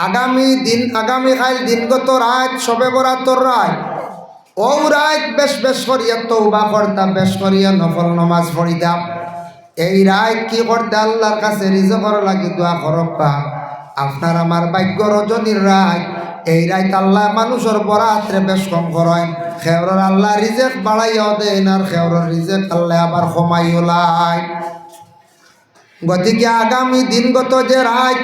আগামীকাল দিনগত রাত সবে বরাতর রাত ও রাত বেশ করিয়া তওবা করতাম, বেশ করিয়া নফল নমাজ পড়িতাম। এই রাত কি করতে আল্লাহর কাছে রিজকের লাগি দোয়া করবা। আপনার আমার ভাগ্য রজনীর রাত, এই রাত আল্লাহ মানুষের বরাতরে বেশ কম করেন। খেওরের আল্লাহ রিজেক বাড়াইয়াও দেন আর খেওরের রিজেক আল্লাহ আবার কমাইও লাই। গতিকে আগামী দিনগত যে রাত,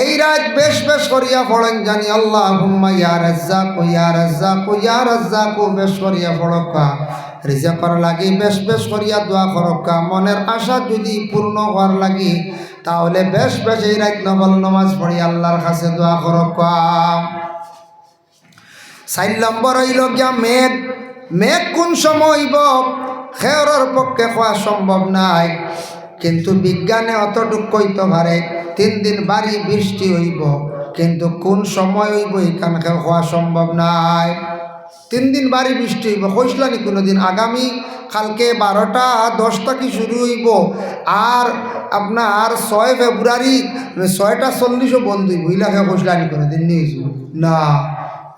এই রাত বেশ করিয়া পড়েন জানি আল্লাহুম্মা ইয়া রাজ্জাকু ইয়া রাজ্জাকু ইয়া রাজ্জাকু বেশ করিয়া পড়কা। রিজেকর লাগি বেশ করিয়া দোয়া করকা। মনের আশা যদি পূর্ণ হওয়ার লাগি তাহলে বেশ এই রাত নফল নামাজ পড়ি আল্লাহর কাছে দোয়া করকা। 4 নম্বর হইল গিয়া মেঘ কোন সময় হইব খেওরের পক্ষে হওয়া সম্ভব নাই, কিন্তু বিজ্ঞানে অতটুক কইতে পারে 3 দিন বাড়ি বৃষ্টি হইব, কিন্তু কোন সময় হইব এখানকে হওয়া সম্ভব নাই। 3 দিন বাড়ি বৃষ্টি হইব কইসলানি কোনোদিন। আগামী কালকে 12টা 10 কি শুরু হইব আর আপনার 6 ফেব্রুয়ারি 6টা 40 বন্ধ হইব, ইলাকে কইসলানি কোনোদিন নিউজ না।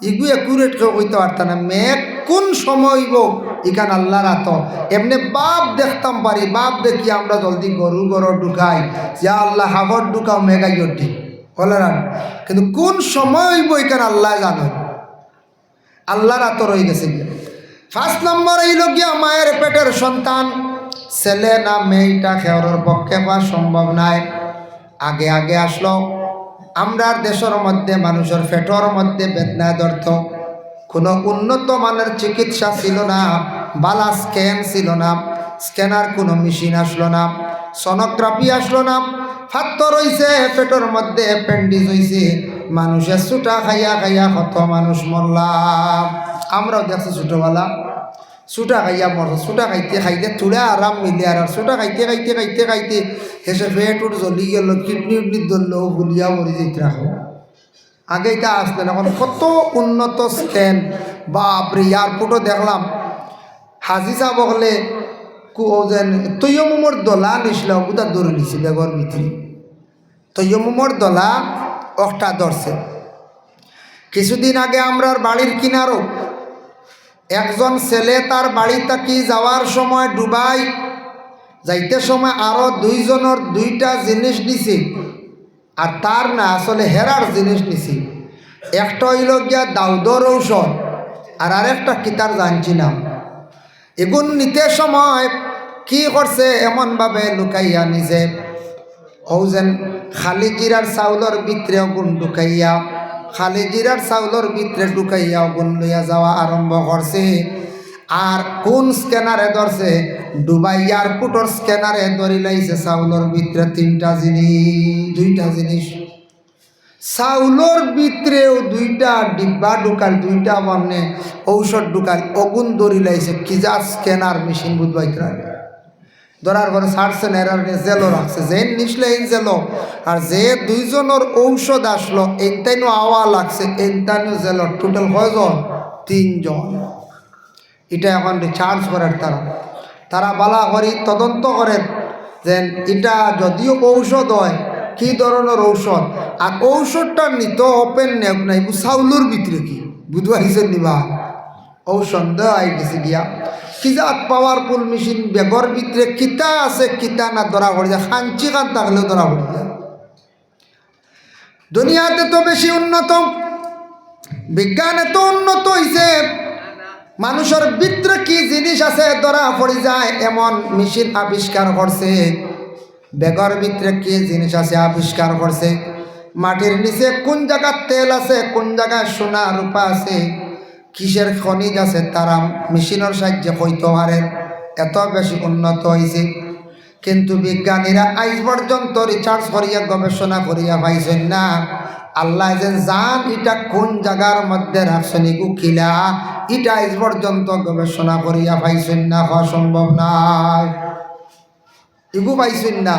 ইগু একুরেট কইতে পারত না মেঘ কোন সময় হইব ইখান আল্লাহর হাত। এমনি বাপ দেখতাম পারি, বাপ দেখি আমরা জলদি গরু ঢুকাই যা আল্লাহ হাবর ঢুকাও মেঘাই ওঠি বলে না, কিন্তু কোন সময় হইব এখানে আল্লাহ জানো, আল্লাহর হাত রয়ে গেছে গিয়া। 5 নম্বর হইল গিয়া মায়ের পেটের সন্তান ছেলে না মেয়েটা খেওরের পক্ষে পাওয়া সম্ভব নাই। আগে আসলো আমরার দেশের মধ্যে মানুষের পেটের মধ্যে বেদনা ধরত, কোনো উন্নত মানের চিকিৎসা ছিল না, বালা স্ক্যান ছিল না, স্ক্যানার কোনো মেশিন আসলো না, সোনোগ্রাফি আসলো না, ফাত্তর হইছে পেটের মধ্যে, অ্যাপেন্ডিক্স হইছে, মানুষের ছুটা খাইয়া কত মানুষ মরলাম। আমরাও দেখছি ছোটোবেলা ছুটা খাইয়া মরছে, ছুটা খাইতে তুড়া আরাম মিলে আর ছুটা খাইতে হেসে পেট উঠ জ্বলি গেল, কিডনি ধরলেও ভুলিয়া মরি যেতে রাখো। আগে এটা আসলেন, এখন কত উন্নত স্ক্যান, বাপরে। এয়ারপোর্টও দেখলাম হাজি সাহ বকলে যেন তৈয়মুমর দলা নিছিল বুধা দৌড়ে নিছে বেগর ভিতরে, তৈয়মুমর দলা একটা ধরছে। কিছুদিন আগে আমরার বাড়ির কিনারও একজন ছেলে তার বাড়ি থাকি যাওয়ার সময় ডুবাই যাইতে সময় আরও 2 জনের 2টা জিনিস নিছে, আর তার না আসলে হেরার জিনিস নিছি। একটা হইল গিয়া দাউদর ঔষধ আর আরেকটা কিতার জানছি না। এগুন নিতে সময় কি করছে এমনভাবে লুকাইয়া নিছে, ও যেন খালি জিরার চাউলের ভিতরে গুণ ঢুকাইয়া, খালি জিরার চাউলের ভিতরে ঢুকাইয়া গুণ লইয়া যাওয়া আরম্ভ করছে। আর কোন স্ক্যানারে ধরছে, দুবাই এয়ারপোর্টের স্ক্যানারে ধরি লাইছে চাউলের ভিতরে 2টা জিনিস, চাউলের ভিতরেও 2টা ডিব্বা ঢুকাল, 2টা মানে ঔষধ ঢুকাল, অগুন ধরি লাইছে। কি যা স্ক্যানার মেশিন বুধবাইতে ধরার পরে ছাড়ছেন এরার জেলও রাখছে, যে নিসলে এই জেল, আর যে 2 জনের ঔষধ আসলো এইটাইনো আওয়া লাগছে, এইটাইনো জেলর টোটাল কয়জন? 3 জন। এটা এখন রিচার্জ করার তারা বালা করি তদন্ত করেন যে এটা যদিও ঔষধ হয় কি ধরনের ঔষধ, আর ঔষধটা নিত ওপেন নেক নাই চাউলের ভিতরে কি বুধবাইছে নিবা ঔষধ দেওয়া গেছে গিয়া। কিজাত পাওয়ারফুল মেশিন বেগর ভিতরে কিতা আছে কিতা না ধরা পড়ে যায়, খাঞ্চি খান থাকলেও ধরা পড়ে যায়। দুনিয়াতে তো বেশি উন্নত, বিজ্ঞান এত উন্নত হয়েছে, মানুষের ভিতরে কি জিনিস আছে ধরা পড়ে যায় এমন মেশিন আবিষ্কার করছে। বেগর ভিতরে কি জিনিস আছে আবিষ্কার করছে, মাটির নিচে কোন জায়গার তেল আছে, কোন জায়গায় সোনা রূপা আছে, কিসের খনিজ আছে, তারা মেশিনের সাহায্যে কইতে পারে। এত বেশি উন্নত হয়েছে, কিন্তু বিজ্ঞানীরা আজ পর্যন্ত রিসার্চ করিয়া গবেষণা করিয়া পাইছেন না আল্লাহ যে জান এটা কোন জায়গার মধ্যে রাখছেন, এগু খিলা এটা আজ পর্যন্ত গবেষণা করিয়া পাইছেন না, হওয়া সম্ভব নয়। এগু পাইছেন না।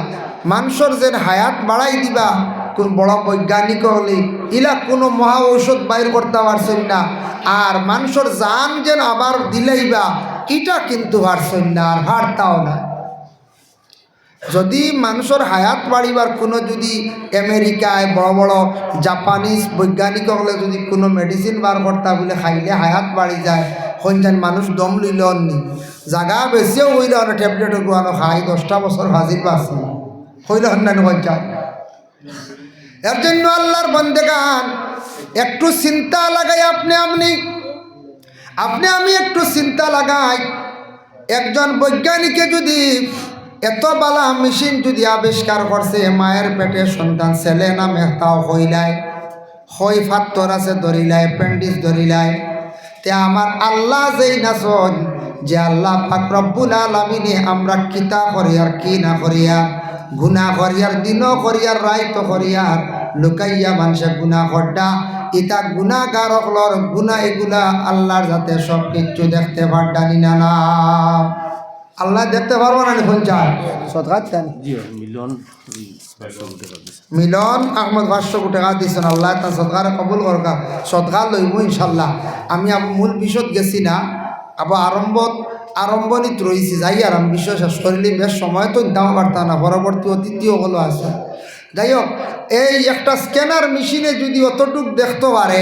মানুষের যে হায়াত বাড়াই দিবা কোন বড় বৈজ্ঞানিক হলে ইলা কোনো মহা ঔষধ বাইর করতে পারছেন না, আর মানুষের জান যেন আবার দিলাইবা এটা কিন্তু পারছেন না, আর হারতাও না। যদি মানুষের হায়াত বাড়িবার কোনো যদি আমেরিকায় বড় বড় জাপানিজ বৈজ্ঞানিকসকলে যদি কোনো মেডিসিন বার করতা বলে খাইলে হায়াত বাড়ি যায়, সঞ্চান মানুষ দম লইল নি জাগা বেশিও হইল আর ট্যাবলেট গুয়ানো খাই 10টা বছর হাজির বাসি হইল অন্যান্য সঞ্চান। এর জন্য আল্লাহর বন্দেগান একটু চিন্তা লাগাই আপনি আমি একটু চিন্তা লাগাই। একজন বৈজ্ঞানিকে যদি এত বালা মেশিন যদি আবিষ্কার করছে, মায়ের পেটে সন্তান ছেলে না মেহতাও হইলায়, হই ফাত্তর আছে ধরিলায়, অ্যাপেন্ডিক্স ধরিলায়, তে আমার আল্লাহ যেই নাচন যে আল্লাহ পাক রব্বুল আলামিনে আমরা কিতা করিয়ার কি না করিয়ার, গুনাহ করিয়ার দিনও করিয়ার রাইতো করিয়ার লুকাইয়া মানুষে গুনাহ করডা, ইতা গুনাহগার হকলর গুনাহ এগুলা আল্লাহর যাতে সব কিছু দেখতে পারডানি না না আল্লাহ দেখতে পারবো না এখন চায় সদকাত জানি মিলন আহমদ 500 কোটি টাকা দিয়েছেন। আল্লাহ তার সদকার কবুল করকা, সদকা লইব ইনশাল্লাহ। আমি মূল বিষয়ত গেছি না, আবার আরম্ভণিত রয়েছি যাই আর আমি বিষয় শেষ করিলে বেশ সময় তো দাম পারতাম না, পরবর্তী অতিথিও আছে। যাই হোক, এই একটা স্ক্যানার মেশিনে যদি অতটুক দেখতে পারে,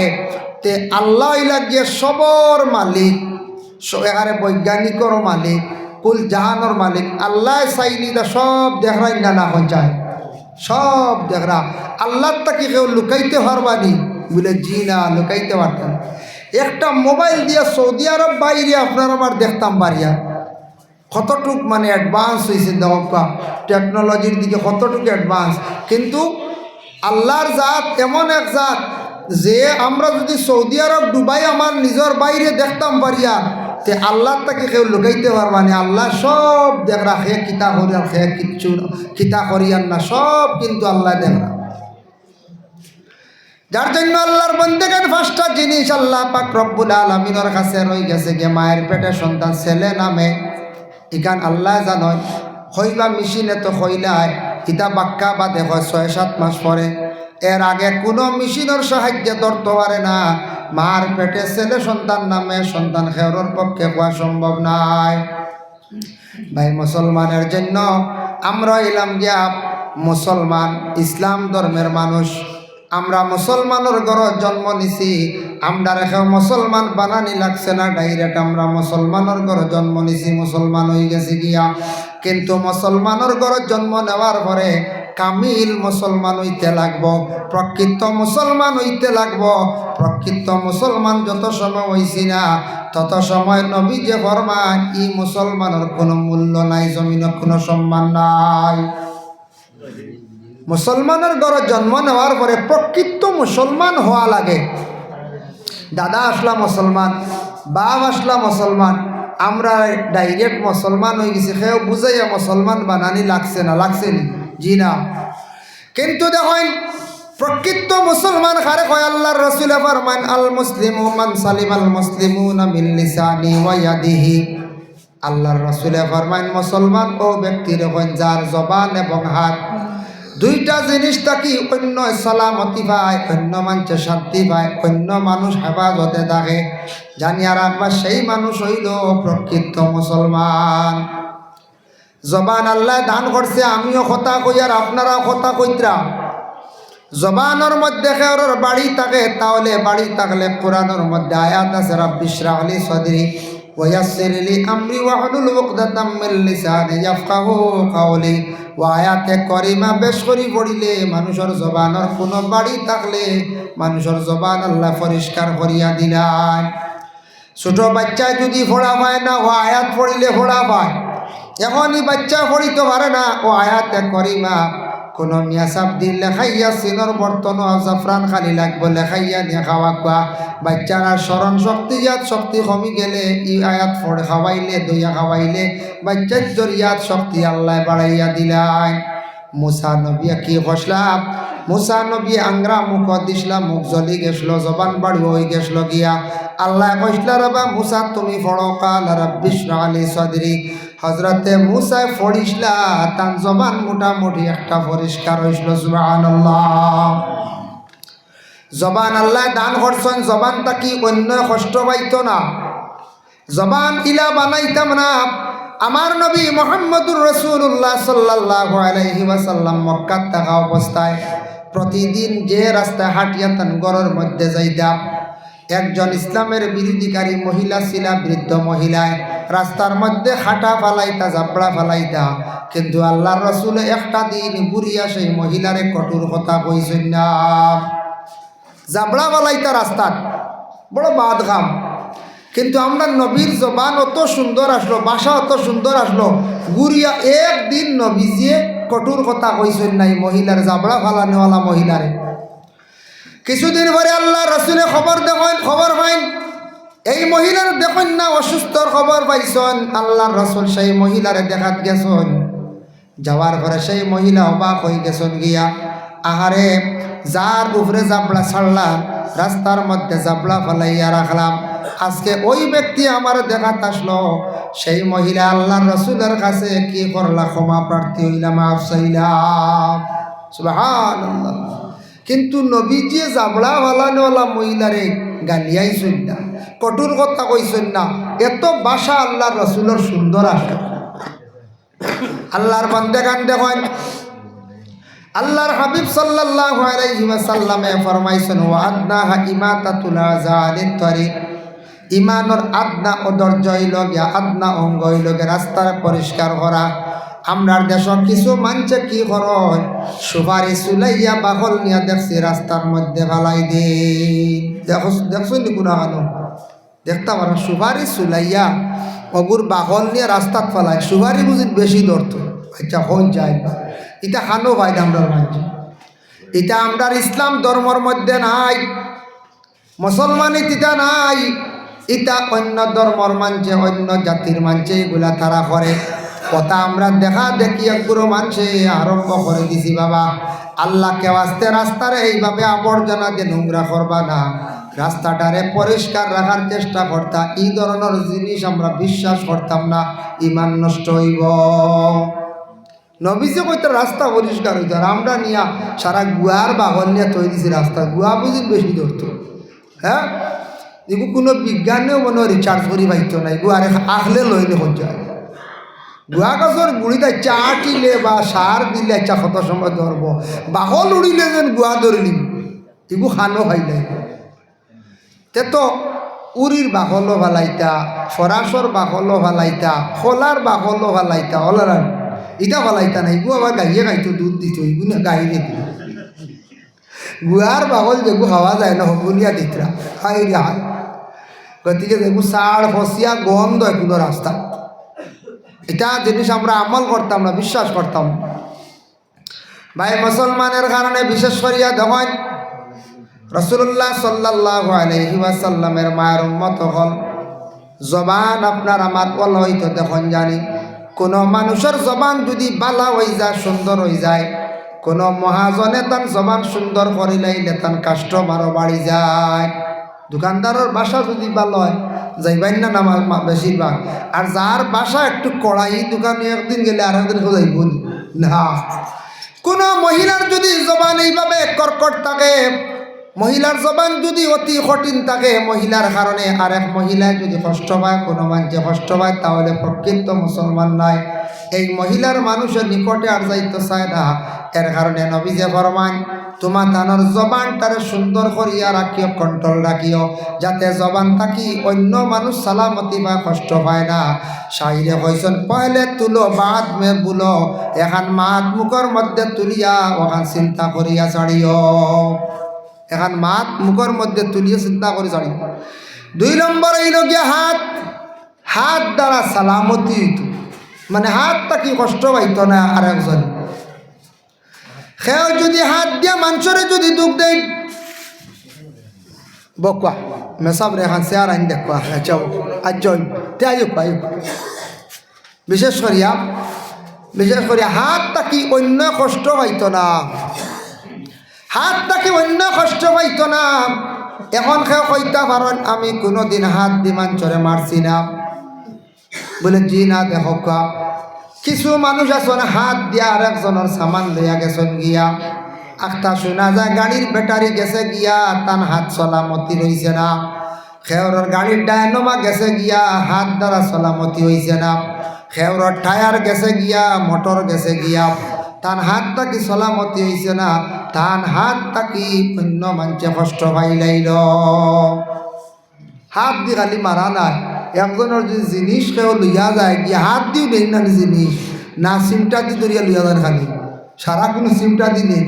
তে আল্লাহ লাগিয়ে সবর মালিক, এখানে বৈজ্ঞানিকরও মালিক, কুল জাহানোর মালিক আল্লাহ চাইলি তা সব দেখরাই না না যায়, সব দেখরা আল্লাহ তাকে কেউ লুকাইতে পারবানি বলে জি না, লুকাইতে পারতেন। একটা মোবাইল দিয়া সৌদি আরব বাইরে আপনার আবার দেখতাম পারিয়া কতটুক মানে অ্যাডভান্স হয়েছে, দেখা টেকনোলজির দিকে কতটুকু অ্যাডভান্স। কিন্তু আল্লাহর জাত এমন এক জাত যে আমরা যদি সৌদি আরব দুবাই আমার নিজের বাইরে দেখতাম পারিয়া, তে আল্লাহ তাকে কেউ লুকাইতে পারবানি। আল্লাহ সব দেখরা, খে কিতা করিয়ার খে কিচ্ছু কিতা করিয়ার না, সব কিন্তু আল্লাহ দেখরা। যার জন্য আল্লাহর বন্দেগান 5টা জিনিস আল্লাহ পাক রব্বুল আলামিনের কাছে রয়ে গেছে গে, মায়ের পেটে সন্তান ছেলে নামে ইকান আল্লাহ জানয়, হইবা মেশিনে তো হইলায় ইতা বাক্কা বা দেখ 6-7 মাস পরে, এর আগে কোনো মেশিনের সাহায্যে ধরতে পারে না। মার পেটে ছেলে সন্তান নামে সন্তান খেরোর পক্ষে হওয়া সম্ভব নাই। ভাই মুসলমানের জন্য আমরা এলাম গিয়া মুসলমান, ইসলাম ধর্মের মানুষ, আমরা মুসলমানের ঘরে জন্ম নিছি, আমরা রেখে মুসলমান বানানি লাগছে না, ডাইরেক্ট আমরা মুসলমানের ঘরে জন্ম নিছি, মুসলমান হয়ে গেছি গিয়া। কিন্তু মুসলমানের ঘরে জন্ম নেওয়ার পরে কামিল মুসলমান হইতে লাগব, প্রকৃত মুসলমান হইতে লাগব। প্রকৃত মুসলমান যত সময় হইছি না, তত সময় নবী যে ফরমান ই মুসলমানের কোনো মূল্য নাই, জমিনের কোনো সম্মান নাই। মুসলমানের ঘরে জন্ম নেওয়ার পরে প্রকৃত মুসলমান হওয়া লাগে। দাদা আসলা মুসলমান, বাপ আসলা মুসলমান, আমরা ডাইরেক্ট মুসলমান হয়ে গেছি, কেউ বুঝাইয়া মুসলমান বানানি লাগছে না, লাগছে নি? জি না। কিন্তু দেখেন প্রকৃত মুসলমান কারে কয়? আল্লাহর রাসূল ফরমান আল মুসলিমু মান সালিমাল মুসলিমুনা মিন লিসানি ওয়া ইয়াদিহি। আল্লাহর রাসূল ফরমান মুসলমান ও ব্যক্তির কয় যার জবান এবং হাত দুইটা জিনিস থাকি অন্য সালামতি পায়, অন্য মানুষে শান্তি পায়, অন্য মানুষ হেফাজতে থাকে, জানিয়া রাখবা সেই মানুষ হইল প্রকৃত মুসলমান। জবান আল্লাহ দান করছে, আমিও কথা কই আর আপনারাও কথা কইতরা। জবানের মধ্যে খেয়ার বাড়ি থাকে, তাহলে বাড়ি থাকলে কোরআনের মধ্যে আয়াত আছে রাব্বি ইশরাহ লি সাদরি ওয়া ইয়াসসির লি আমরি ওয়াহলুল উকদাতাম মিন লিসানি ইয়াফকাহু কাওলি। ওয়া আয়াতে করিমা বেশ করি পড়িলে মানুষের জবানের কোনো বাড়ি থাকলে মানুষের জবান আল্লাহ পরিষ্কার করিয়া দিলাম। ছোট বাচ্চায় যদি ফোড়া পায় না, ও আয়াত পড়িলে ফোড়া পায়। এখনই বাচ্চা পড়িতে পারে না, ও আয়াতে করিমা কোনো মিয়াসাব দিন লেখাইয়া সিনর বর্তন জাফরান খালি লাগবে লেখাইয়া নিয়ে খাওয়া খোয়া। বাচ্চারা স্মরণ শক্তি ইয়াদ শক্তি কমি গেলে ই আয়াত ফোড়ে খাওয়াইলে দইয়া খাওয়াইলে বাচ্চার জরিয়াত শক্তি আল্লাহ বাড়াইয়া দিলাই। মুসা নবী কি কষলাম, মুসা নবী আংরা মুখ দিসলাম, মুখ জ্বলি গেছিল, জবান বাড়ি হয়ে গেছিল গিয়া। আল্লাহ কইসলা রবা মুসা তুমি ফড়ো কাল রাব্বি ইশরাহ লি সাদরি। হযরতে মুসা ফড়িসলা, তার জবান মোটামুটি একটা পরিষ্কার হইছিল। সুবহানাল্লাহ। জবান আল্লাহ দান করছেন, জবানটা কি অন্য কষ্ট পাইতো না। জবান ইলা বানাইতাম না, আমার নবী মুহাম্মদুর রাসূলুল্লাহ সাল্লাল্লাহু আলাইহি ওয়াসাল্লাম মক্কাত থাকা অবস্থায় প্রতিদিন যে রাস্তায় হাঁটিয়াতেন ঘরের মধ্যে যাইতাম, একজন ইসলামের বিরোধীকারী মহিলা ছিল, বৃদ্ধ মহিলায় রাস্তার মধ্যে হাঁটা ফালাইতা, জাবড়া ফালাইতা, কিন্তু আল্লাহর রাসূল একটা দিন ঘুরিয়া সেই মহিলারে কঠোর কথা কইছেন না। জাবড়া ফালাইতা রাস্তার বড় বাদ কাম, কিন্তু আমরা নবীর জবান অত সুন্দর আসলো, ভাষা অত সুন্দর আসলো, ঘুরিয়া একদিন নবীজিয়ে কঠোর কথা কইছেন নাই মহিলার, জাবড়া ফালানোওয়ালা মহিলারে। কিছুদিন পরে আল্লাহ রসুলে খবর পাইন এই মহিলার দেখুন না অসুস্থর খবর পাইছেন। আল্লাহর রসুল সেই মহিলারে দেখাত গেছেন, যাওয়ার পরে সেই মহিলা অবাক হয়ে গেছেন গিয়া, আহারে যার উপরে জাবড়া ছাড়লাম, রাস্তার মধ্যে জাবড়া ফালাইয়া রাখলাম, আজকে ওই ব্যক্তি আমার দেখাত আসলো। সেই মহিলা আল্লাহর রসুলের কাছে কি করলা, ক্ষমা প্রার্থী হইলাম, মাফ চাইলাম। সুবহানাল্লাহ। কিন্তু নবীজি জাবড়া ফালানোওয়ালা মহিলারে গালিয়াইছেন না, কঠোর কথা কইছেন না, এত ভাষা আল্লাহর রসুলের সুন্দর আসে। আল্লাহর বান্দাগান দেখেন, আল্লাহর হাবিব সাল্লাল্লাহু আলাইহি ওয়াসাল্লামে ফরমাইছেন, ওয়া আদনাহা ইমাতাতুল আযা আনিত তরিক, ইমানের আদনা অধৈর্য হইল গিয়া, আদনা অঙ্গ হইল গিয়া রাস্তার পরিষ্কার করা। আমরার দেশ কিছু মানছে কি করয়, সুপারি চুলাইয়া বাকল নিয়ে দেখছি রাস্তার মধ্যে ফালাই দিন। দেখছেন নি কোনো আনো দেখতে পারো, সুপারি চুলাইয়া অগুর বাকল নিয়ে রাস্তাত ফালাই, সুপারি বুঝিত বেশি দরত। আচ্ছা হন যায় না, এটা খানো ভাই আমরার মানছে, এটা আমরার ইসলাম ধর্মর মধ্যে নাই, মুসলমানি তিতা নাই, এটা অন্য ধর্মর মানছে, অন্য জাতির মানছে, এগুলা তারা করে। কথা আমরা দেখা দেখি একগুলো মানুষে আরম্ভ করে দিছি। বাবা আল্লাহকে আস্তে রাস্তারে এইভাবে আবর্জনা দিয়ে নোংরা করবা না, রাস্তাটারে পরিষ্কার রাখার চেষ্টা করতা। এই ধরনের জিনিস আমরা বিশ্বাস করতাম না, ইমান নষ্ট হইব। নবীজি কইতে রাস্তা পরিষ্কার হইত, আর আমরা নিয়া সারা গুয়ার বাগল নিয়ে তৈরি দিছি রাস্তা, গুয়া বুঝি বেশি ধরতো। হ্যাঁ, এগুলো কোনো বিজ্ঞানেও মনে রিচার্জ করি পাইত না, গুয়ারে আখলে লইলে হচ্ছে। গুয়া গাছর গুড়িতে চা টিলে বা সার দিলে চা কত সময় ধরব, বাহল উড়িলে যেন গুয়া ধরিলি, এগু খানো খাইলে তে তো উড়ির বাহলও ভালাইতা, ফরাসর বাহলও ভালাইতা, খোলার বাহলও ভালাইতা, হলার ইটা ভালাইতা না, এগু আবার গাইয়ে খাইতো, দুধ দিত, এগু না গাইরে দিত। গুয়ার বাহল যেগু খাওয়া যায় না, হগুলিয়া দিতরা খাই রে হাই, গতিকে যেগু সার ফসিয়া গন্ধ এগুলো রাস্তা, এটা জিনিস আমরা আমল করতাম না, বিশ্বাস করতাম। ভাই মুসলমানের কারণে বিশেষ করিয়া দেখেন, রাসূলুল্লাহ সাল্লাল্লাহু আলাইহি ওয়াসাল্লামের মায়ের উম্মত হল, জবান আপনার আমার বল হইতো দেখুন জানি, কোনো মানুষের জবান যদি বালা হয়ে যায়, সুন্দর হয়ে যায়, কোনো মহাজনে তার জবান সুন্দর করিলাইলে তার কাস্টমারও বাড়ি যায়। দোকানদারের বাসা যদি ভালো হয় যাইবেন না নামাজ বেশিরভাগ, আর যার বাসা একটু কড়াই, দোকানে একদিন গেলে আর একদিন যাইব না। কোনো মহিলার যদি জবান এইভাবে কর্কট থাকে, মহিলার জবান যদি অতি কঠিন থাকে, মহিলার কারণে আরেক মহিলায় যদি কষ্ট পায়, কোনো মানুষে কষ্ট পায়, তাহলে প্রকৃত মুসলমান নাই। এই মহিলার মানুষের নিকটে আর যাইতে চায় না। এর কারণে নবীজে ফরমান, তোমার তানোর জবানটারে সুন্দর করিয়া রাখিও, কন্ট্রোল রাখিও, যাতে জবান থাকি অন্য মানুষ সালামতি বা কষ্ট পায় না। শাহিরে কইছেন, পহলে তুলো বাদ মে বুলো, এখন মাত মুখর মধ্যে তুলিয়া ওখান চিন্তা করিয়া ছাড়িও, এখন মাত মুখর মধ্যে তুলিয়া চিন্তা করে ছাড়িও। 2 নম্বর হইল গিয়া হাত, হাত দ্বারা সালামতি হইত, মানে হাতটা কি কষ্ট পাইত না আর একজন। খেয়ে যদি হাত দিয়া মানুষরে যদি দুঃখ দেয়, বকুয়া মেসাব রে এখন চেয়ার আইন দেখুয়া, আচ্ছা আজন বিশেষ করিয়া হাতটা কি অন্য কষ্ট পাইত না, হাতটা কি অন্য কষ্ট পাইত না। এখন খেয়ে কইতা পারেন, আমি কোনোদিন হাত দি মানুষরে মারছি না, বলে জি না। দেখো কিছু মানুষ আছেন হাত দিয়া আর একজনের সামান লইয়া গেছেন গিয়া, একটা শোনা যায় গাড়ির ব্যাটারি গেছে গিয়া, তার হাত চলামতি রইছে না। খেয়রের গাড়ির ডায়নমা গেছে গিয়া, হাত দ্বারা চলামতি হইছে না। খেওর টায়ার গেছে গিয়া, মোটর গেছে গিয়া, তান হাতটা কি সলামতি হয়েছে না, তান হাতটা কি অন্য মানুষে কষ্ট পাইলাইল। হাত দিয়ে খালি মারা নাই, একজনের যদি জিনিস কেউ লইয়া যায় গিয়া হাত দিও নেই না জিনিস, না সিমটা দি ধরিয়া লইয়া যান খালি, সারা কোনো সিমটা দি নেই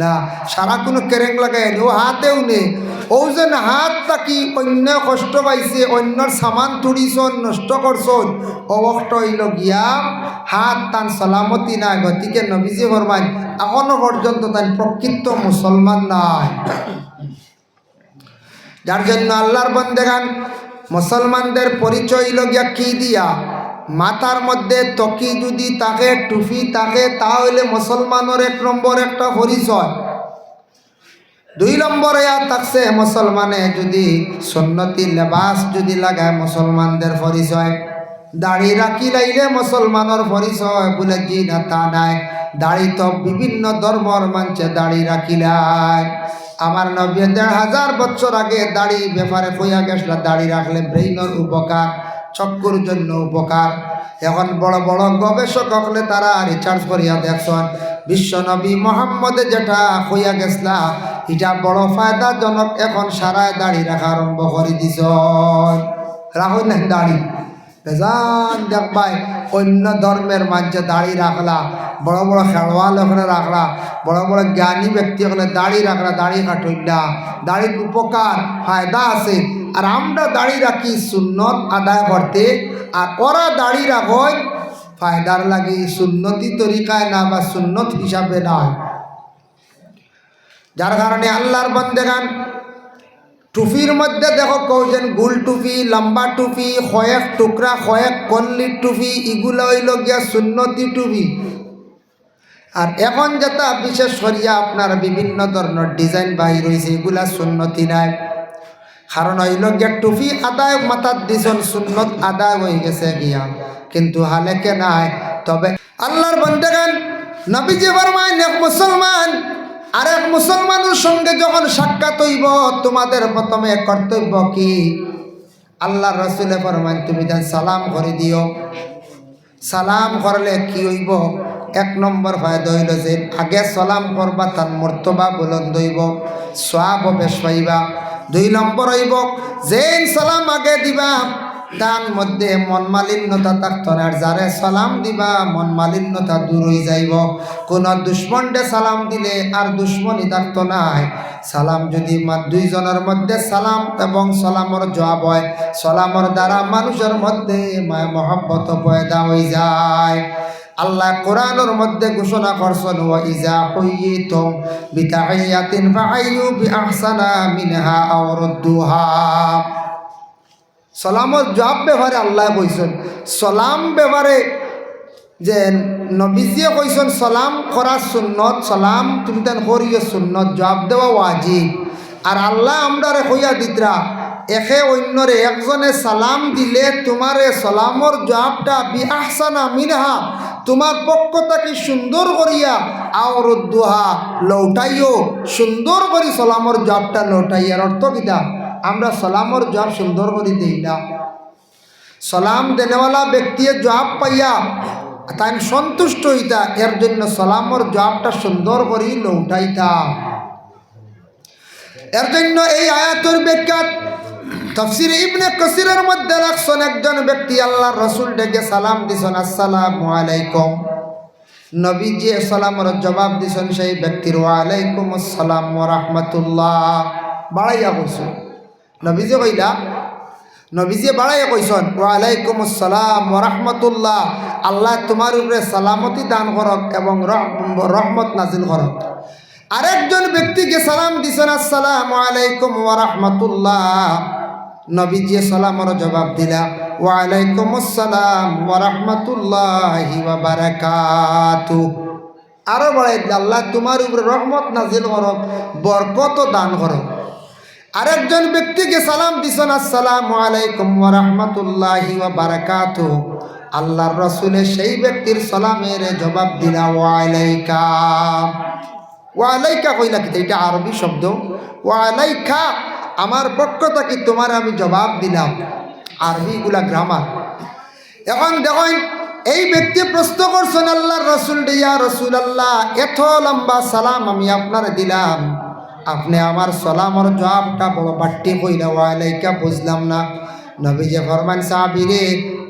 না, সারা কোনো কেরেং লাগাই ও হাতেও নেই। ও যেন হাতটা কি অন্য কষ্ট পাইছে, অন্যর সামান তুড়িছন, নষ্ট করছন, অবষ্ট হইল গিয়া হাত তান সালামতি নাই। গতিকে নবীজি ফরমান এখনো পর্যন্ত তাই প্রকৃত মুসলমান নাই। যার জন্য আল্লাহর বন্দেগান মুসলমানদের পরিচয় লগিয়া কি দিয়া, মাথার মধ্যে তকি যদি তাকে, টুপি তাকে, তাহলে মুসলমানের 1 নম্বর একটা পরিচয়। 2 নম্বরে থাকছে মুসলমানে যদি সুন্নতি লেবাস যদি লাগায়, মুসলমানদের পরিচয়। দাড়ি রাখি লাইলে মুসলমানের পরিচয়, বলে জি না তা নাই, দাড়ি তো বিভিন্ন ধর্মর মানুষে দাড়ি রাখিলাই। আমার নবী 1500 বছর আগে দাড়ি ব্যাপারে কইয়া গেছিল, দাড়ি রাখলে ব্রেইনের উপকার, চক্ষুর জন্য উপকার। এখন বড় বড় গবেষক হলে তারা রিসার্চ করিয়া দেখছেন, বিশ্ব নবী মোহাম্মদে যেটা কইয়া গেছলা এটা বড় ফায়দাজনক। এখন সারায় দাড়ি রাখা আরম্ভ করে দিছ, রাখো না দাড়ি বেজান দেখবাই। অন্য ধর্মের মাঝে দাড়ি রাখলা, বড় বড় খেলোয়াল ওখানে রাখলা, বড় বড় জ্ঞানী ব্যক্তি ওখানে দাড়ি রাখলা, দাড়ি কাটইলা, দাড়ির উপকার ফায়দা আছে। আর আমরা দাড়ি রাখি সুন্নত আদায় করতে, আর ওরা দাড়ি রাখয় ফায়দার লাগে, সুন্নতি তরিকায় না বা সুন্নত হিসাবে নয়। যার কারণে আল্লাহর বন্দেগান টুপির মধ্যে দেখো কৌছেন গুল টুপি, লম্বা টুপি, কয়েক টুকরা, কয়েক কল্লির টুপি, এগুলো হইল গিয়া সুন্নতি টুপি। আর এখন যেটা বিশেষ করিয়া আপনার বিভিন্ন ধরনের ডিজাইন বাহির হয়েছে, এগুলা সুন্নতি নাই। কারণ হইল গিয়া টুপি আদায় মাথার দিছন, সুন্নত আদায় হয়ে গেছে গিয়া, কিন্তু হালেকে নাই। তবে আল্লাহর বন্দেগান নবীজি ফরমায় এক মুসলমান আরেক মুসলমানের সঙ্গে যখন সাক্ষাৎ হইব, তোমাদের প্রথমে কর্তব্য কি? আল্লাহর রাসূলে ফরমান তুমি তার সালাম করে দিও। সালাম করলে কি হইব? 1 নম্বর ফায়দা হইল যে আগে সালাম করবা, তার মর্তবা বুলন্দ হইব, সওয়াব বেশ পাইবা। 2 নম্বর হইব যে সালাম আগে দিবা তার মধ্যে মন মালিন্যতা থাকতো না, আর যারে সালাম দিবা মন মালিন্যতা দূর হয়ে যাইব। কোন দুশ্মনকে সালাম দিলে আর দুশ্মনই থাকতো না। সালাম যদি 2 জনের মধ্যে সালাম এবং সালামর জবাব হয়, সালামর দ্বারা মানুষের মধ্যে মায়া মহব্বত পয়দা হয়ে যায়। আল্লাহ কোরআনের মধ্যে ঘোষণা করছেন, ওয়া ইজা হুইয়িতুম বিতাহিয়াতিন ফাহাইয়ু বিআহসানা মিনহা আও রুদ্দুহা। সালামর জবাব ব্যাপারে আল্লাহ কইছেন, সালাম ব্যাপারে যে নবীজিয়ে কইছেন সালাম করা সুন্নত, সালাম তুমি তেন করিও সুন্নত, জবাব দেওয়া ওয়াজিব। আর আল্লাহ আমরারে কইয়া দিতরা একে অন্যরে একজনে সালাম দিলে তোমারে সালামর জবাবটা বিআহসানা মিনহা তোমার পক্ষ থেকে সুন্দর করিয়া আও রুদ্দুহা লৌটাইও, সুন্দর করি সালামর জবাবটা লৌটাইয়ার অর্থ কিটা? আমরা সালামর জবাব সুন্দর করে দেই না। সালাম দেনেওয়ালা ব্যক্তি জবাব পাইয়া তাই সন্তুষ্ট হইতা, এর জন্য সালামর জবাবটা সুন্দর করে লৌটাইতা। এর জন্য এই আয়াতের ব্যাখ্যা তাফসীর ইবনে কাসিরের মধ্যে রাখছেন, একজন ব্যক্তি আল্লাহর রাসূল ডেকে সালাম দিছেন, আসসালামু আলাইকুম। নবীজি সালামের জবাব দিছেন সেই ব্যক্তির ওয়া আলাইকুম আসসালাম ওয়া রাহমাতুল্লাহ। বাড়াইয়া কইছেন নবীজি কইলা, নবীজি বাড়াইয়া কইছেন ওয়া আলাইকুম আসসালাম ওয়া রাহমাতুল্লাহ, আল্লাহ তোমার উপরে সালামতি দান করক এবং রহমত নাজিল করক। আরেকজন ব্যক্তিকে সালাম দিছেন, আসসালামু আলাইকুম ওয়া রাহমাতুল্লাহ। নবীজি সালামের জবাব দিলা ওয়া আলাইকুম আসসালাম ওয়া রাহমাতুল্লাহি ওয়া বারাকাতুহু। আরো বাড়াই আল্লাহ তোমার উপরে রহমত নাজিল করক, বরকত দান করক। আরেকজন ব্যক্তিকে সালাম দিছেন, আসসালামু আলাইকুম ওয়া রাহমাতুল্লাহি ওয়া বারাকাতুহু। আল্লাহর রাসূলে সেই ব্যক্তির সালামের জবাব দিলা ওয়া আলাইকা। ওয়া আলাইকা কইলা কি? এটা আরবি শব্দ। ওয়া আলাইকা আমার পক্ষ থেকে তোমার আমি জবাব দিলাম। আরবিগুলা গ্রামার। এখন দেখেন এই ব্যক্তি প্রশ্ন করছেন আল্লাহর রসুল, ইয়া রসুল আল্লাহ, এত লম্বা সালাম আমি আপনার দিলাম, আপনি আমার সালামর জবাবটা বড় বাট্টি কইলা ওয়ালাইকা বুঝলাম না। নবীজি ফরমান, সাহাবীরে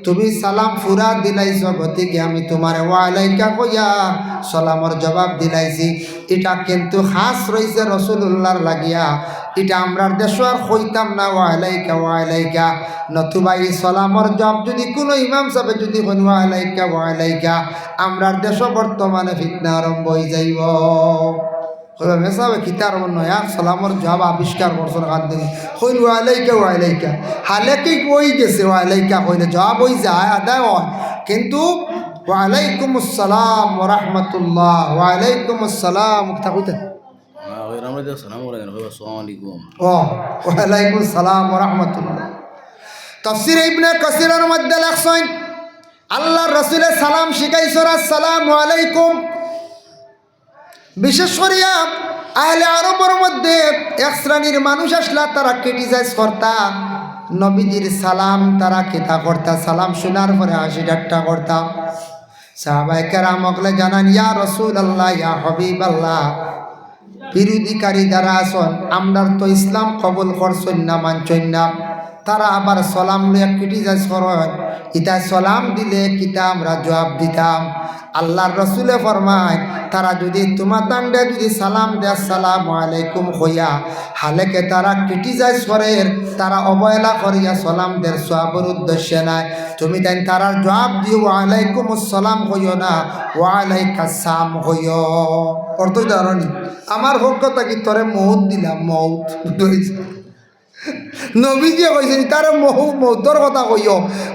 তুমি সালাম ফুরা দিলাইছ, গতিকে আমি তোমার ওয়ালাইকা কইয়া সালামর জবাব দিলাইছি। এটা কিন্তু খাস রইছে রসুল্লাহর লাগিয়া, এটা আমরার দেশ আর কইতাম না ওয়ালাইকা ওয়ালাইকা। নতুবা এই সালামর জবাব যদি কোনো ইমাম সাহেব যদি কোন ওয়ালাইকা ওয়ালাইকা, আমরার দেশ বর্তমানে ফিতনা আরম্ভ হয়ে যাইব। মেসাবে কিতার নয়া সালামর জবাব আবিষ্কার করছো না, দিন কইল ওয়ালাইকা ওয়ালাইকা, হালে কি কই গেছে ওয়ালাইকা কইলে জবাব হয়ে যায়, আদায় হয়, কিন্তু ওয়ালাইকুম আসসালাম ওয়া রাহমাতুল্লাহ, ওয়ালাইকুম আসসালাম কথা কইতে ওয়ালাইকুম আসসালাম ওয়া রাহমাতুল্লাহ। তাফসীর ইবনে কাসিরের মধ্যে লেখছেন আল্লাহর রাসূলের সালাম শিখাইছেন আসসালামু আলাইকুম। বিশেষ করিয়া আহলে আরবের মধ্যে এক শ্রেণীর মানুষ আসলা, তারা ক্রিটিসাইজ করতা নবীজির সালাম, তারা কিতা করতা, সালাম শোনার পরে হাসি ঠাট্টা করতা। সাহাবায়ে কেরাম ওগলে জানান, ইয়া রাসূলুল্লাহ, ইয়া হাবিবাল্লাহ, বিরোধীকারী যারা আছেন আমরার তো ইসলাম কবুল করছেন না, মানছেন না, তারা আবার সালাম লইয়া ক্রিটিসাইজ করেন, ইতা সালাম দিলে কিতা আমরা জবাব দিতাম। আল্লাহর রসুলে ফরমায়, তারা যদি তোমার দান্ডে যদি সালাম দে আসসালামু আলাইকুম হইয়া, হালেকে তারা ক্রিটিসাইজ করে, তারা অবহেলা করিয়া সালাম দের সওয়াবের উদ্দেশ্যে নাই, তুমি তাই তারার জবাব দিও ওয়ালাইকুম আসসালাম হইও না, ওয়ালাইকাস সালাম হইও। অর্থ জানি আমার পক্ষ থেকে তোরে মৌত দিলাম, মৌত নবীজি কইছেন তার মৌতর কথা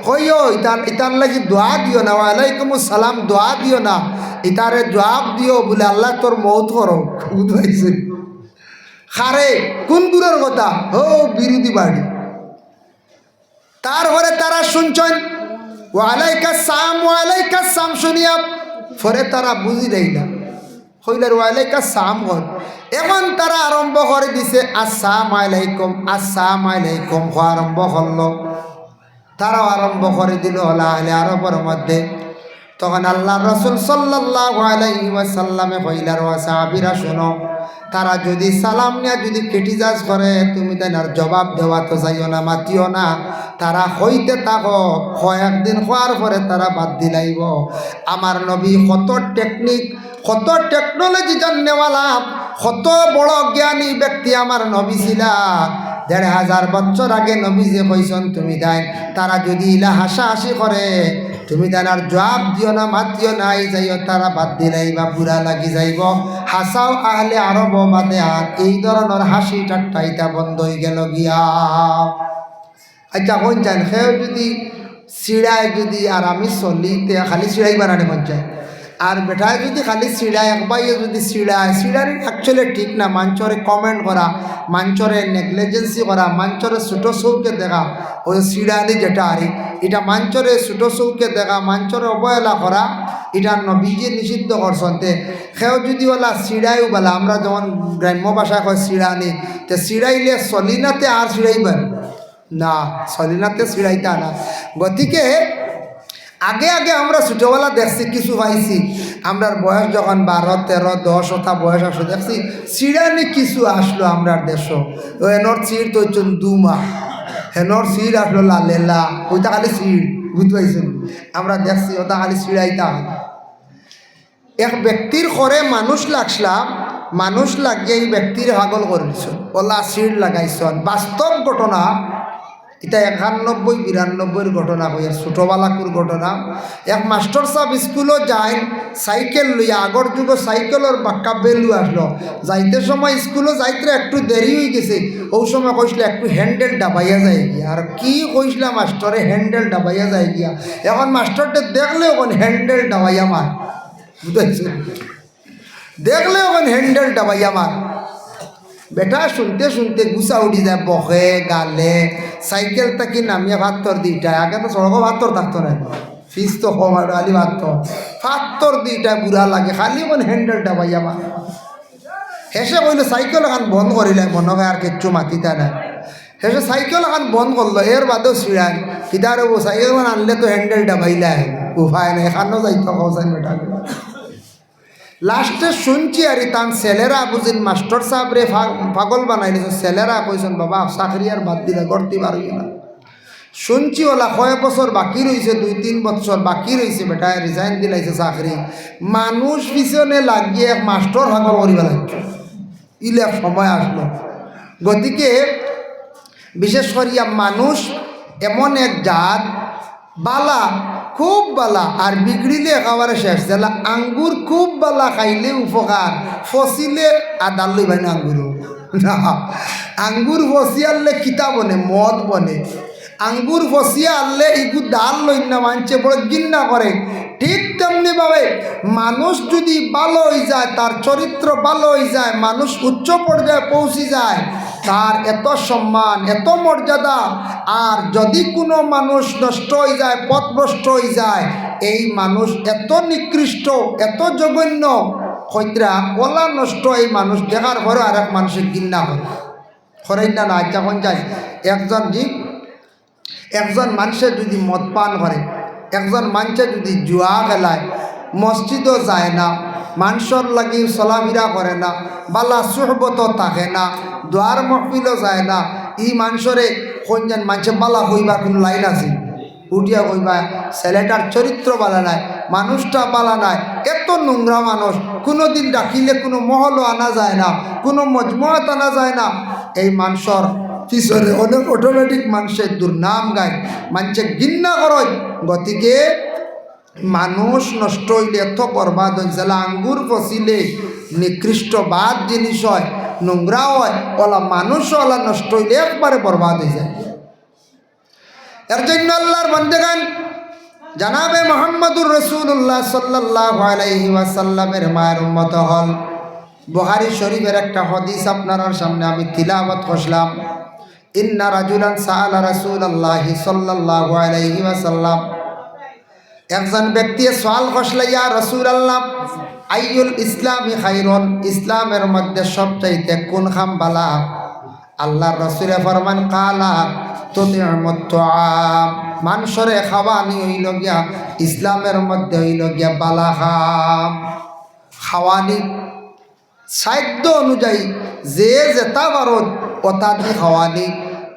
কইও ইতার লাগি দোয়া দিও না, ওয়ালাইকুম সালাম দোয়া দিও না, ইতারে জবাব দিও বলে আল্লাহ তোর মৌত করো, বুঝাইছে খারে কোন দূরের কথা, ও বিরোধী বাড়ি। তারপরে তারা শুনছেন ওয়ালাইকাস সালাম শুনিয়া পরে তারা বুঝি দেয় না, হইলার ওয়ালাইকাস সালাম হল। এখন তারা আরম্ভ করে দিছে আসসালামু আলাইকুম, আসসালামু আলাইকুম আরম্ভ করলো, তারাও আরম্ভ করে দিল আহলে আরবের মধ্যে। তখন আল্লাহর রাসূল সাল্লাল্লাহু আলাইহি ওয়াসাল্লামে কইলার, ওয়া সাহাবীরা শোনো, তারা যদি সালাম নিয়ে যদি ক্রিটিসাইজ করে, তুমি তার জবাব দেওয়া তো যাইও না, মাতিও না, তারা হইতে থাকো, কয়েকদিন হওয়ার পরে তারা বাদ দিলাইব। আমার নবী কত টেকনিক, কত টেকনোলজি জাননেওয়ালা, কত বড় জ্ঞানী ব্যক্তি আমার নবী ছিলা। ১,৫০০ বছর আগে নবী যে কইছেন তুমি তাই, তারা যদি ইলা হাসাহাসি করে, তুমি তার জবাব দিও না, মাতিও না, যাইও, তারা বাদ দিলাই বা বুড়া লাগি যাইব। হাসাও আহলে আরব বাদে, আর এই ধরনের হাসি ঠাট্টা এটা বন্ধ হয়ে গেল গিয়া। আচ্ছা কোন চান সেও যদি চিড়ায় যদি আর আমি চলিতে খালি চিড়াই বানানে মন যায়, আর বেটায় যদি খালি চিড়ায় একবাইয়ে যদি চিড়ায়, চিড়ানি অ্যাকচুয়ালি ঠিক না। মাঞ্চরে কমেন্ট করা, মাঞ্চরে নেগলিজেন্সি করা, মাঞ্চরে ছোটো চৌকে দেখা, ওই চিড়ানি যেটা আরি এটা মাঞ্চরে ছোটো চৌকে দেখা, মাঞ্চরে অবহেলা করা, এটা নবীজি নিষিদ্ধ করছেন। সেও যদি ওলা চিড়াইও বলা, আমরা যেমন গ্রাম্য ভাষায় কয় চিড়ানি, তে চিড়াইলে চলিনাতে আর চিড়াইবেন না, চলিনাতে চিড়াইতা না। গতিকে আগে আগে আমরা ছোটোবেলা দেখছি, কিছু পাইছি, আমরার বয়স যখন 12, 13, 10 ওটা বয়স আসলো, দেখছি চিড়ানি কিছু আসলো আমরার দেশ। এনর চিড় তো 2 মাস, হেনর চিড় আসলো লালেলা, ওইটা খালি চিড়, বুঝতে পাইছেন? আমরা দেখছি ওটা খালি চিড়াইতা। এক ব্যক্তির ঘরে মানুষ লাগছিলাম, মানুষ লাগিয়ে এই ব্যক্তির হাগল করেছ, ওলা চিড় লাগাইছন। বাস্তব ঘটনা এটা 91-92 ঘটনা হয়ে, ছোটোবেলাকুর ঘটনা। এক মাস্টার সাহেব স্কুলও যায় সাইকেল লইয়া, আগর যুগে সাইকেলের বাক্কা বেলু আসলো, যাইতে সময় স্কুলও যাইতে একটু দেরি হয়ে গেছে, ওই সময় কইছিল একটু হ্যান্ডেল ডাবাইয়া যায় গিয়া। আর কি কইছিল মাস্টারে, হ্যান্ডেল ডাবাইয়া যায় গিয়া। এখন মাস্টারটা দেখলে ওখান হ্যান্ডেল ডাবাইয়া মার, বুঝেছে, দেখলে ওখান হ্যান্ডেল ডাবাইয়া মার। বেটা শুনতে শুনতে গুছা উঠি যায়, বহে গালে, সাইকেল থাকি নামিয়া ভাত্তর দিইটায়। আগে তো সড়ক ভাত্তর থাকতো না, ফিস তো কম আর খালি ভাত্তর দিইটায় বুড়া লাগে, খালি কোন হ্যান্ডেলটা পাই আমার। হেসে কইল সাইকেল এখন বন্ধ করিলে, মনে হয় আর কিচ্ছু মাতিতা নাই। হেসে সাইকেল এখন বন্ধ করলো, এর বাদেও ছিড়ান কিদারে ও সাইকেল আনলে তো হ্যান্ডেলটা বাইলা উপায় নেই, এখানেও যাইতো কৌসান বেটা। লাস্টে শুনছি আর তান ছেলেরা বুঝিন মাস্টার সাহেবরে পাগল বানাই দিয়েছে, ছেলেরা কইছেন বাবা চাকরি আর বাদ দিলে করতে পারবি না। শুনছি ওলা কয়েক বছর বাকি রয়েছে, 2-3 বছর বাকি রয়েছে, বেটা রিজাইন দিলাইছে চাকরি। মানুষ পিছনে লাগিয়ে এক মাস্টার পাগল করিব লাগছে, ইলে সময় আসলো। গতিকে বিশেষ করিয়া মানুষ এমন এক জাত, বালা খুব বালা আর বিগড়িলে একেবারে শেষ। যেলা আঙ্গুর খুব বালা, খাইলে উপকার, ফসিলে আদার লইবাই না আঙ্গুর না। আঙ্গুর ফসিয়ে আনলে কিতা বনে, মদ বনে। আঙ্গুর ফসিয়ে আনলে ইগু ডাল লই না, মানছে বড় গিন্না করে। ঠিক তেমনি ভাবে মানুষ যদি ভালো হয়ে যায়, তার চরিত্র ভালো হয়ে যায়, মানুষ উচ্চ পর্যায়ে পৌঁছে যায়, তার এত সম্মান, এত মর্যাদা। আর যদি কোনো মানুষ নষ্ট হয়ে যায়, পথভ্রষ্ট হয়ে যায়, এই মানুষ এত নিকৃষ্ট, এত জঘন্য, হইতরা ওলা নষ্ট এই মানুষ দেখার পরে আর এক মানুষের ঘৃণা করে করেন না। যখন যায় একজন মানুষের যদি মদ পান করে, একজন মানুষের যদি জুয়া খেলায়, মসজিদও যায় না, মানুষের লাগি চলাফেরা করে না, বালা সুহবতও থাকে না, দোয়ার মহফিলও যায় না, ই মানুষরে কোন যেন মানুষের বালা হইবা কোনো লাইন আছে? উঠিয়া কইবা ছেলেটার চরিত্র বালা নাই, মানুষটা বালা নাই, এত নোংরা মানুষ, কোনো দিন ডাকিলে কোনো মহলও আনা যায় না, কোনো মজমুয়াত আনা যায় না। এই মানুষের পিছনে অনেক অটোমেটিক মানুষের দুর্নাম গায়, মানুষে ঘৃণা করে। গতিকে মানুষ নষ্ট হইলে এত বরবাদ হয়, যেলা আঙ্গুর ফসিলে নিকৃষ্ট বাদ জিনিস হয়, নোংরা হয়, ওলা মানুষ ওলা নষ্ট হইলে একবারে বরবাদ হয়ে যায়। এর জন্য আল্লাহর বান্দাগণ জানাবে মুহাম্মদুর রাসূলুল্লাহ সাল্লাল্লাহু আলাইহি ওয়াসাল্লামের মায়ের উম্মত হল। বুখারী শরীফের একটা হাদিস আপনার সামনে আমি তিলাওয়াত করলাম। ইন্না রাজুলান সাআলা রাসূলুল্লাহি সাল্লাল্লাহু আলাইহি ওয়াসাল্লাম, একজন ব্যক্তি সওয়াল করল, ইয়া রাসূলুল্লাহ আইয়ুল ইসলামি খায়রুন, ইসলামের মধ্যে সবচাইতে কোন খাম বালা? আল্লাহর রাসূলে ফরমান, কালা তুতিউমুত তুআম, মানুষরে খাওয়ানি হইল গিয়া ইসলামের মধ্যে হইল গিয়া বালা খাম। খাওয়ানি সাধ্য অনুযায়ী যে যেটা পারো ওটা দিয়ে খাওয়ানি।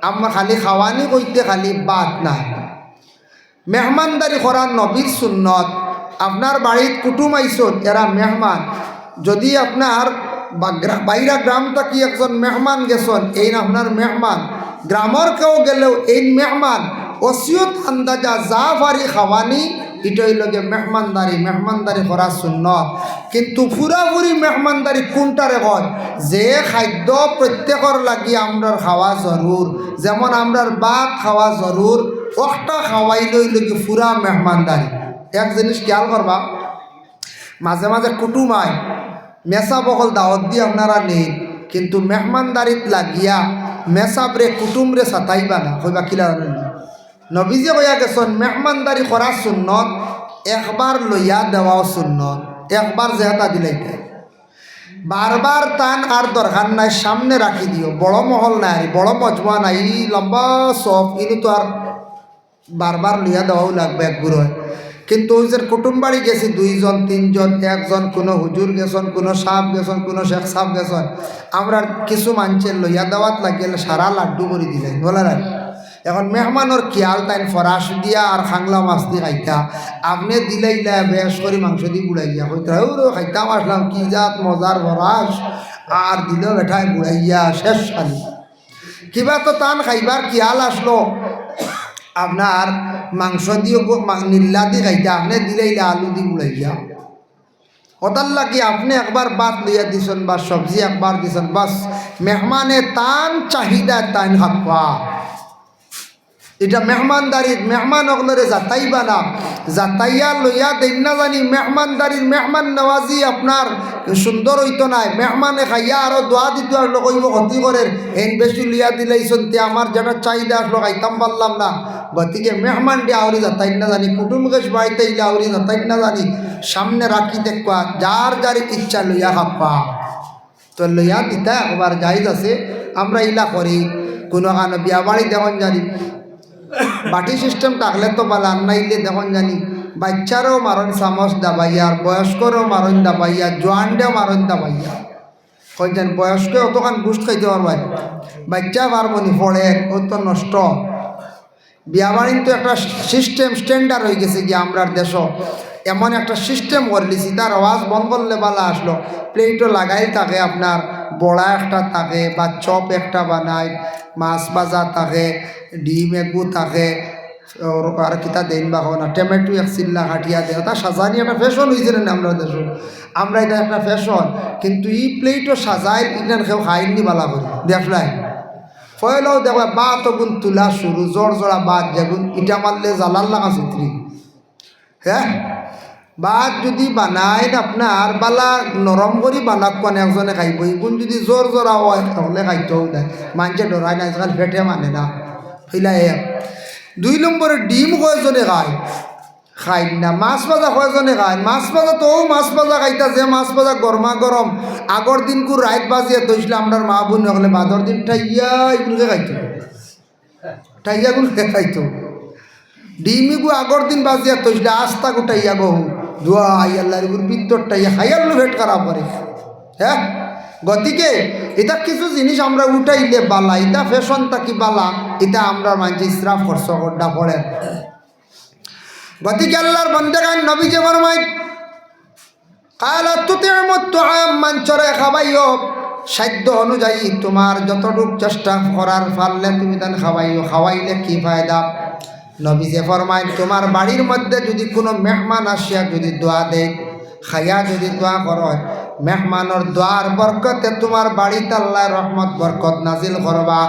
আমরা খালি খাওয়ানি কইতে খালি বাদ নাই, মেহমানদারি করার নবীর সুন্নত। আপনার বাড়িত কুটুম আইসন, এরা মেহমান। যদি আপনার বাইরা গ্রাম থাকি একজন মেহমান গেছেন, এই আপনার মেহমান, গ্রামের কেউ গেলেও এই মেহমান। ওসিয়ত আন্দাজা যা পারি খাওয়ানি, এটাই লগে মেহমানদারি করা সুন্নত। কিন্তু পুরাপুরি মেহমানদারি কোনটারে কয়? যে খাদ্য প্রত্যেকের লাগি আমরার খাওয়া জরুর, যেমন আমরার ভাত খাওয়া জরুর, ওটা খাওয়াইলই লগে পুরা মেহমানদারি। এক জিনিস খেয়াল করবা, মাঝে মাঝে কুটুম আয়, মেসা বকল দাওয়াত দিয়ে আপনারা নেই, কিন্তু মেহমানদারিত লাগিয়া মেসাবরে কুটুমরে সাতাইবা না, হইবা কিলা নবীজে কইয়া গেছেন মেহমানদারি করা সুন্নত, একবার লইয়া দেওয়াও সুন্নত। একবার যেহেতা দিলাইতে বারবার টান আর দরকার নাই, সামনে রাখি দিও। বড় মহল নাই, বড় মজমা নাই, লম্বা সব, ইনি তো আর বারবার লইয়া দেওয়াও লাগবে একগুলো। কিন্তু ওই যে কুটুম বাড়ি গেছি 2 জন 3 জন, একজন কোনো হুজুর গেছেন, কোনো সাহেব গেছেন, কোনো শেখ সাহেব গেছেন, আমরা কিছু মানুষের লইয়া দেওয়াত লাগিলে সারা লাড্ডু করে দিলেন বলে না। এখন মেহমানোর খেয়াল তাই ফরাস দিয়া আর খাংলা মাছ দিয়ে খাইতা, আপনি দিলাইলা বেশ করে মাংস দিয়ে বুড়াইয়া হইতা, ওরও খাইতাম আসলাম, কি জাত মজার ফরাস, আর দিল বেঠায় বুড়াইয়া শেষ খালি। কিবা তো টান খাইবার খেয়াল আসলো, আপনার মাংস দিয়ে নিল্লা দিয়ে খাইতে, আপনি দিলাইলে আলু দিয়ে বুড়াইয়া। ওটার লাগি আপনি একবার ভাত লইয়া দিছেন বা সবজি একবার দিছেন, বাস মেহমানে তান চাহিদা তান খাবা। এটা মেহমানদারির, মেহমান অগলরে যাতাইবা না, যাতাইয়া লইয়া দেন না জানি মেহমানদারির মেহমান নওয়াজি আপনার সুন্দর হইতো নাই। মেহমানে খাইয়া আরও দোয়া দিতে আসলো, কইব ক্ষতি করেন, এন বেশি লইয়া দিলেইছেন, তে আমার যেটা চাহিদা আসলো খাইতাম পারলাম না। গতিকে মেহমান দিয়ে আউরি যাতাই না জানি, কুটুম গেছ বাড়িতে ইলে আউরি যাতাই না জানি, সামনে রাখি দেখবা, যার যার ইচ্ছা লইয়া খাবা। তো লইয়া দিতা একবার যাইজ আছে, আমরা ইলা করি। কোনো কানো বিয়া বাড়ি দেখুন জানি বাটি সিস্টেম থাকলে তো বালা নাইলে দেখুন জানি বাচ্চারও মারণ চামচ দাবাইয়া আর বয়স্করও মারণ দাবাইয়া জোয়ানডেও মারণ দাবাইয়া কইছেন বয়স্ক অতখান গুষ্ট খাইতে পারবেন বাচ্চা পারবনি পড়ে ও তো নষ্ট বিয়া বাড়ির তো একটা সিস্টেম স্ট্যান্ডার্ড হয়ে গেছে যে আমরার দেশ এমন একটা সিস্টেম করে লিছি তার আওয়াজ বন্ধ করলে বালা আসলো প্লেটও লাগাই থাকে আপনার বড়া একটা থাকে বা চপ একটা বানায় মাছ ভাজা থাকে ডিম এগু থাকে আর কিতা দেন বা না টমেটো এক চিল্লা কাটিয়া দেয় তা সাজানি একটা ফ্যাশন হয়েছে না আমরা দেশ আমরা এটা একটা ফ্যাশন কিন্তু এই প্লেটও সাজাই ইনার কেউ খাইনি বালা করি দেখলাই ফয়লাও দেখবা বা তখন তুলা শুরু জোর জোড়া বাদ যেগুন ইটা মারলে জ্বালার লাগা চিত্রি হ্যাঁ বাদ যদি বানায় আপনার বালা নরম করে বানাক কোন একজনে খাইব এগুন যদি জোর জোড়া হয় তাহলে খাইতেও দেয় মানুষে ডরায় না আজকাল ফেটে মানে না ফিলাই 2 নম্বরে ডিম কয়জনে খাই না মাছ ভাজা কয়জনে খায় মাছ ভাজা তো মাছ ভাজা খাইতা যে মাছ ভাজা গরমা গরম আগর দিন কু রাইত বাজিয়ে তৈছিল আমরা মা বোন হলে বাদর দিন ঠাইয়া এগুলোকে খাইতো ঠাইয়াগুলোকে খাইতো ডিমিগু আগর দিন বাজিয়া তৈছিল আস্তা গুটাইয়া গহু ধোয়া আল্লাহর ভিতর টাইয়া খাইয়াগুলো ভেট খারাপ করে হ্যাঁ গতিকে এটা কিছু জিনিস আমরা উঠাইলে বালা এটা ফ্যাশন থাকি বালা এটা আমরা মানছি ইসরাফ খরচ করডা পড়ে গতিকে আল্লাহর বান্দাগান নবী যে ফরমায় কালা তুতিমু তুআম মানচরে খাবাইও সাধ্য অনুযায়ী তোমার যতটুক চেষ্টা করার পারলে তুমি তান খাওয়াইও খাওয়াইলে কি ফায়দা নবী যে ফরমায় তোমার বাড়ির মধ্যে যদি কোনো মেহমান আসিয়া যদি দোয়া দেয় খাইয়া যদি দোয়া করো মেহমানোর দোয়ার বরকতে তোমার বাড়িতে আল্লাহ রহমত বরকত নাজিল করবা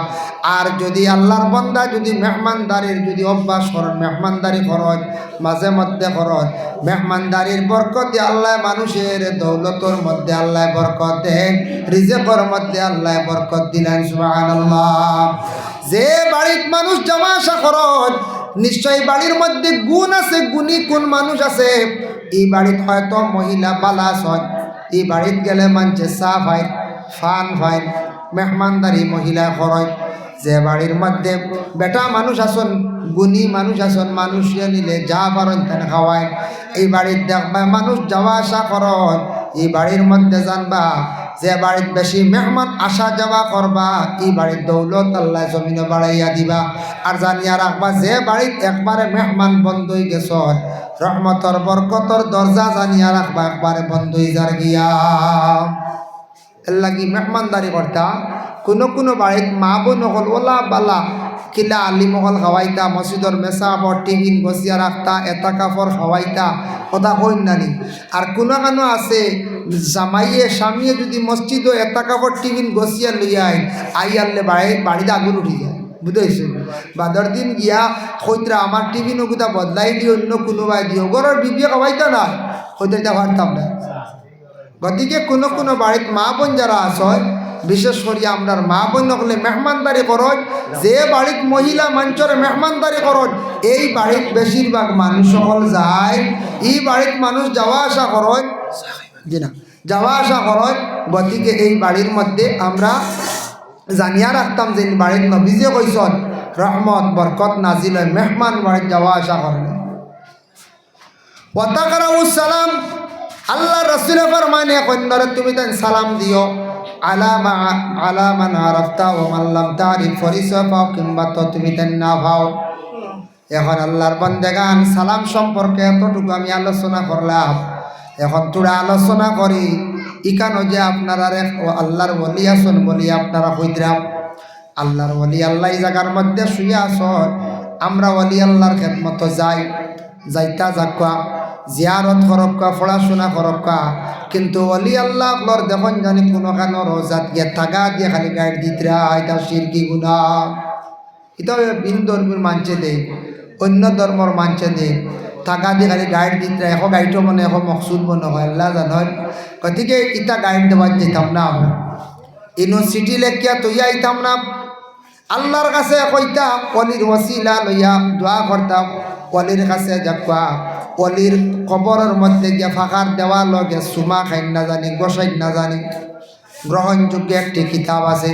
আর যদি আল্লাহর বান্দা যদি মেহমানদারির যদি অভ্যাস করেন মেহমানদারি খরচ মাঝে মধ্যে খরচ মেহমানদারির বরকতে আল্লাহ মানুষের দৌলতর মধ্যে আল্লাহ বরকত দেন রিজেকের মধ্যে আল্লাহ বরকত দিলেন সুবহানাল্লাহ যে বাড়ির মানুষ জমা আসা খরচ নিশ্চয়ই বাড়ির মধ্যে গুণ আছে গুণী কোন মানুষ আছে এই বাড়িতে হয়তো মহিলা বালাস হয় এই বাড়িতে গেলে মানছে চা ফাইন ফান ফাইন মেহমানদারি মহিলা খরচ যে বাড়ির মধ্যে বেটা মানুষ আসন গুণী মানুষ আসন মানুষিয়া নিলে যা পারেন তেন খাওয়ায় এই বাড়ির দেখবা মানুষ যাওয়া আসা খরচ এই বাড়ির মধ্যে জানবা যে বাড়িতে বেশি মেহমান আসা যাওয়া করবা এই বাড়ির দৌলত আল্লাহ জমিনে বাড়াইয়া দিবা আর জানিয়া রাখবা যে বাড়িতে একবারে মেহমান বন্ধ হয়ে গেছ রহমতর বরকতর দরজা জানিয়া রাখবা একবারে বন্ধ হয়ে যার গিয়া এর লাগি মেহমানদারি করতা কোনো বাড়িতে মা বোন হল ওলা বালা কিলা আলি মহল খাওয়াইতা মসজিদর মেসা পর টিফিন বসিয়া রাখতা এটা কাপড় খাওয়াইতা কথা কইন নানি আর কোনো আছে জামাইয়ে স্বামীয়ে যদি মসজিদও এটা কাপড় টিফিন বসিয়া লইয়াই আইয়ারলে বাড়িতে আগুন উঠি যায় বুঝেছ বাদর দিন গিয়া কইতরা আমার টিফিন ওগুতা বদলাই দিও অন্য কোনোবাই দিও ঘরের বিবিয়ে খাওয়াইতা না হইতে পারতাম না গতিকে কোনো বাড়িতে মা বোন যারা আসয় বিশেষ করে আমরা মা বোন নকলে মেহমানদারি করজ যে বাড়িতে মহিলা মানুষের মেহমানদারি করজ এই বাড়িতে বেশিরভাগ মানুষ সকল যায় এই বাড়িতে মানুষ যাওয়া আসা করজ জি না যাওয়া আসা করজ গতিকে এই বাড়ির মধ্যে আমরা জানিয়া রাখতাম যে বাড়ির নবীজে কইসন রহমত বরকত নাজিল হয় মেহমান বাড়িতে যাওয়া আসা করেন ওয়াতাকারাউস সালাম আল্লাহ রসুল ফরমানে কন্যরে তুমি তাই সালাম দিও আলামান আরাফতা ও মাল্লাম তারিফ পরিচয় পাও কিংবা তো তুমি তাই না পাও এখন আল্লাহর বান্দাগান সালাম সম্পর্কে এতটুকু আমি আলোচনা করলাম এখন তোরা আলোচনা করি ইকানো যে আপনারা আল্লাহর ওলি আসন বলি আপনারা হইদ্রাম আল্লাহর ওলি আল্লাহ এই জায়গার মধ্যে শুয়ে আসন আমরা ওলি আল্লাহর খেদমত যাইতা যাকা জিয়ারত করক্কা পড়াশোনা করক্কা কিন্তু অলি আল্লাহ আপনার দেখুন জানি কোনো কানো রোজাত গিয়ে থাকা দিয়ে খালি গাইড দিতরা এটা শিরকি গুণা এটা ভিন ধর্মের মানছে দে অন্য ধর্মর মানছে দে থাকা দিয়ে খালি গাইড দিতরা এখন গাইডও মনে এখন মকসুদ মনে হয় আল্লাহ জানয় গতিকে ইটা গাইড দেওয়ার যেতাম না আমরা ইউনিভার্সিটি লেখিয়া তৈয়া আইতাম না আল্লাহর কাছে কইতা অলির ওসিলা লইয়া দোয়া করতাম অলির কাছে যাকা অলির কবরের মধ্যে গিয়া ফাঁকার দেওয়া লগে সুমা খাইন না জানি গোসাইন না জানি গ্রহণযোগ্য একটি কিতাব আছে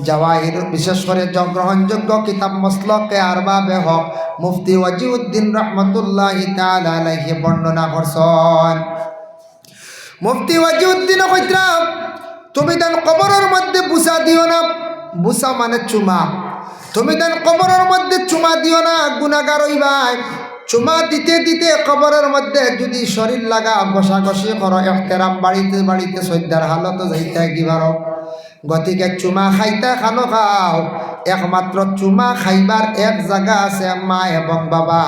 জাওয়াহির বিশেষ করে গ্রহণযোগ্য কিতাব মসলকে আরবাবে হক মুফতি ওয়াজিউদ্দিন রহমতুল্লাহি তাআলা আলাইহি বর্ণনা করছেন। মুফতি ওয়াজিউদ্দিন কইরা তুমি দেন কবরের মধ্যে বুসা দিও না। বুসা মানে চুমা। তুমি দেন কবরের মধ্যে চুমা দিও না, গুনাহগার হইবাই। চুমা দিতে দিতে কবরের মধ্যে যদি শরীর লাগা ঘষাঘষি করো, এহতেরাম বাড়িতে বাড়িতে সৈদ্যার হালত যাইতে কিবারো। গতিকে চুমা খাইতে খানো খাও, একমাত্র চুমা খাইবার এক জায়গা আছে, মা এবং বাবা।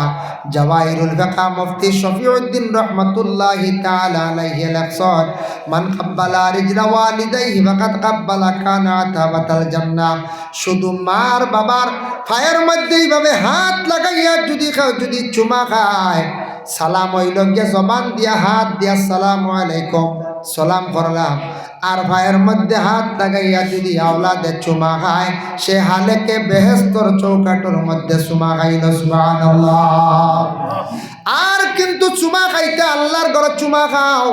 জাওয়াহিরুল ফাকা মুফতি শফিউদ্দিন রহমতুল্লাহি তাআলা আলাইহি লেখছেন, মান কাব্বালা রিজলা ওয়ালিদাইহি ফাকাদ কাব্বালা কানা তাবাতাল জান্নাহ। শুধু মার বাবার পায়ের মধ্যে এইভাবে হাত লাগাইয়া যদি চুমা খায়, সালাম হইল গিয়া জবান দিয়া হাত দিয়া আসসালামু আলাইকুম সালাম করলাম, আর ভাইয়ের মধ্যে হাত লাগাইয়া যদি আওলাদে চুমা খায়, সে হালেকে বেহেশতর চৌকাটোর মধ্যে চুমা খাইল। সুবহানাল্লাহ। আর কিন্তু চুমা খাইতে আল্লাহর ঘরে চুমা খাও,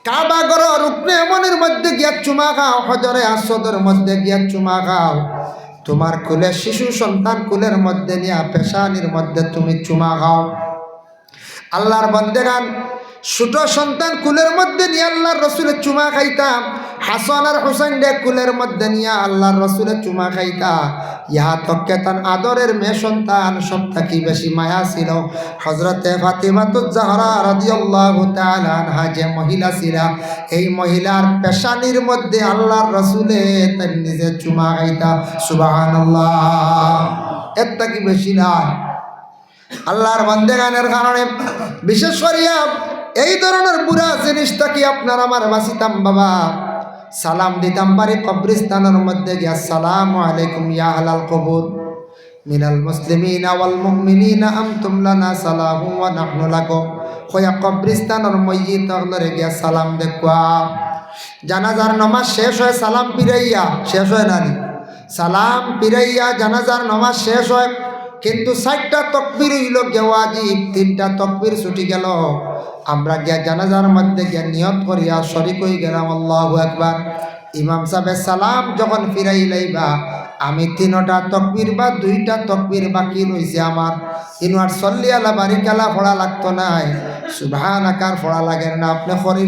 কাবা ঘর রুকনে এমনের মধ্যে গিয়া চুমা খাও, হজরে আসদের মধ্যে গিয়া চুমা খাও, তোমার কুলে শিশু সন্তান কুলের মধ্যে নিয়া পেশানির মধ্যে তুমি চুমা খাও। আল্লাহর বান্দেগান ছোট সন্তান কুলের মধ্যে নিয়ে আল্লাহর রসুলের চুমা খাইতাম। হাসান আর হুসাইন ডে কুলের মধ্যে নিয়ে আল্লাহর রসুলের চুমা খাইতা। ইহা তক্কে তান আদরের মেয়ে সন্তান সব থাকি বেশি মায়া ছিল হজরতে ফাতিমাতুজ জাহরা রাদিয়াল্লাহু তাআলা আনহা, যে মহিলা ছিল, এই মহিলার পেশানির মধ্যে আল্লাহর রসুলে তার নিজে চুমা খাইতা। সুবহানাল্লাহ। এর থাকি বেশি না। আল্লাহর বান্দেগানের কারণে বিশেষ করিয়া এই ধরনের বুড়া জিনিসটা কি আপনার আমার বাঁচিতাম বাবা। সালাম দিতাম বাড়ি কবরিস্তানের মধ্যে গিয়া, আসসালামু আলাইকুম ইয়া আহলাল কবর মিনাল মুসলিমিনা ওয়াল মুমিনিনা আনতুম লানা সালামু ওয়া নাহনু লাকুম। কয়া কবরিস্তানের মইয়িতরে গিয়া সালাম দেখবা। জানাজার নামাজ শেষ হয়, সালাম পিরাইয়া শেষ হয় না, সালাম পিরাইয়া জানাজার নামাজ শেষ হয়, কিন্তু 4টা তকবীর হইল গিয়া ওয়াজিব, 3টা তকবীর ছুটি গেল। আমরা গিয়া জানাজার মধ্যে গিয়া নিয়ত করিয়া শরীক হয়ে গেলাম আল্লাহু আকবার। ইমাম সাহেব সালাম যখন ফিরাই লাইবা, আমি 3টা তকবীর বা 2টা তকবীর বাকি রয়েছে আমার, ইনওয়ার সল্লি আলা বারিকালা পড়া লাগতো নাই, সুবহানাকার পড়া লাগে না। আপনি খরি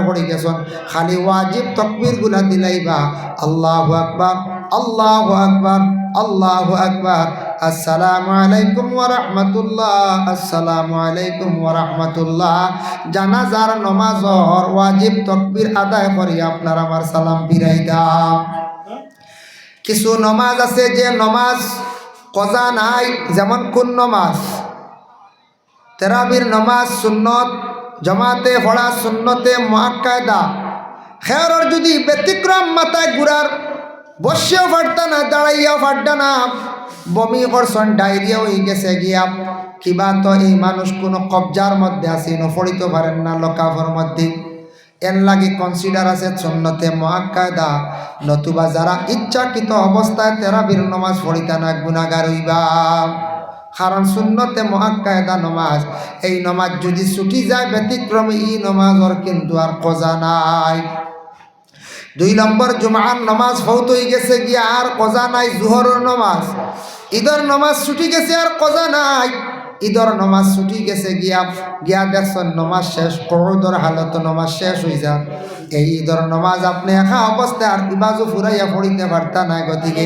পড়ে গেছেন, খালি ওয়াজিব তকবীর গুলা দিলাইবা, আল্লাহু আকবার আল্লাহু আকবার আল্লাহু আকবার, আসসালামু আলাইকুম ওয়া রাহমাতুল্লাহ, আসসালামু আলাইকুম ওয়া রাহমাতুল্লাহ। জানাজার নামাজর ওয়াজিব তাকবীর আদায় করি আপনার আমার সালাম ফিরাই দাও। কিছু নামাজ আছে যে নামাজ কজা নাই, যেমন কোন নামাজ? তারাবির নামাজ সুন্নত, জামাতে পড়া সুন্নতে মুআক্কাদা। খেয়ারর যদি ব্যতিক্রম মাথায় ঘুরার, বসেও ফাটতা না, দাঁড়াইয়াও ফাটতা না, বমি করছন, ডায়রিয়া হয়ে গেছে গিয়া, কিবা তো এই মানুষ কোনো কবজার মধ্যে আছে, নফড়িতে পারেন না লকাফর মধ্যে, এর লাগে কনসিডার আছে সুন্নতে মুআক্কাদা। নতুবা যারা ইচ্ছাকৃত অবস্থায় তারাবির নামাজ পড়িতা না, গুনাহগার হইবা। কারণ সুন্নতে মুআক্কাদা নামাজ, এই নামাজ যদি ছুটি যায় ব্যতিক্রমে এই নামাজর কিন্তু আর কজা নাই। 2 নম্বর জুমার নামাজ ফৌত হয়ে গেছে গিয়া, আর কজা নাই। জোহরের নামাজ, ঈদের নামাজ ছুটি গেছে, আর কজা নাই। ঈদের নামাজ ছুটি গেছে গিয়া দেখছেন নামাজ শেষ, কউদর হালত নামাজ শেষ হয়ে যান। এই ঈদের নামাজ আপনি একা অবস্থায় আর ইবাজু ফুরাইয়া পড়িতে পারতা না, গতিকে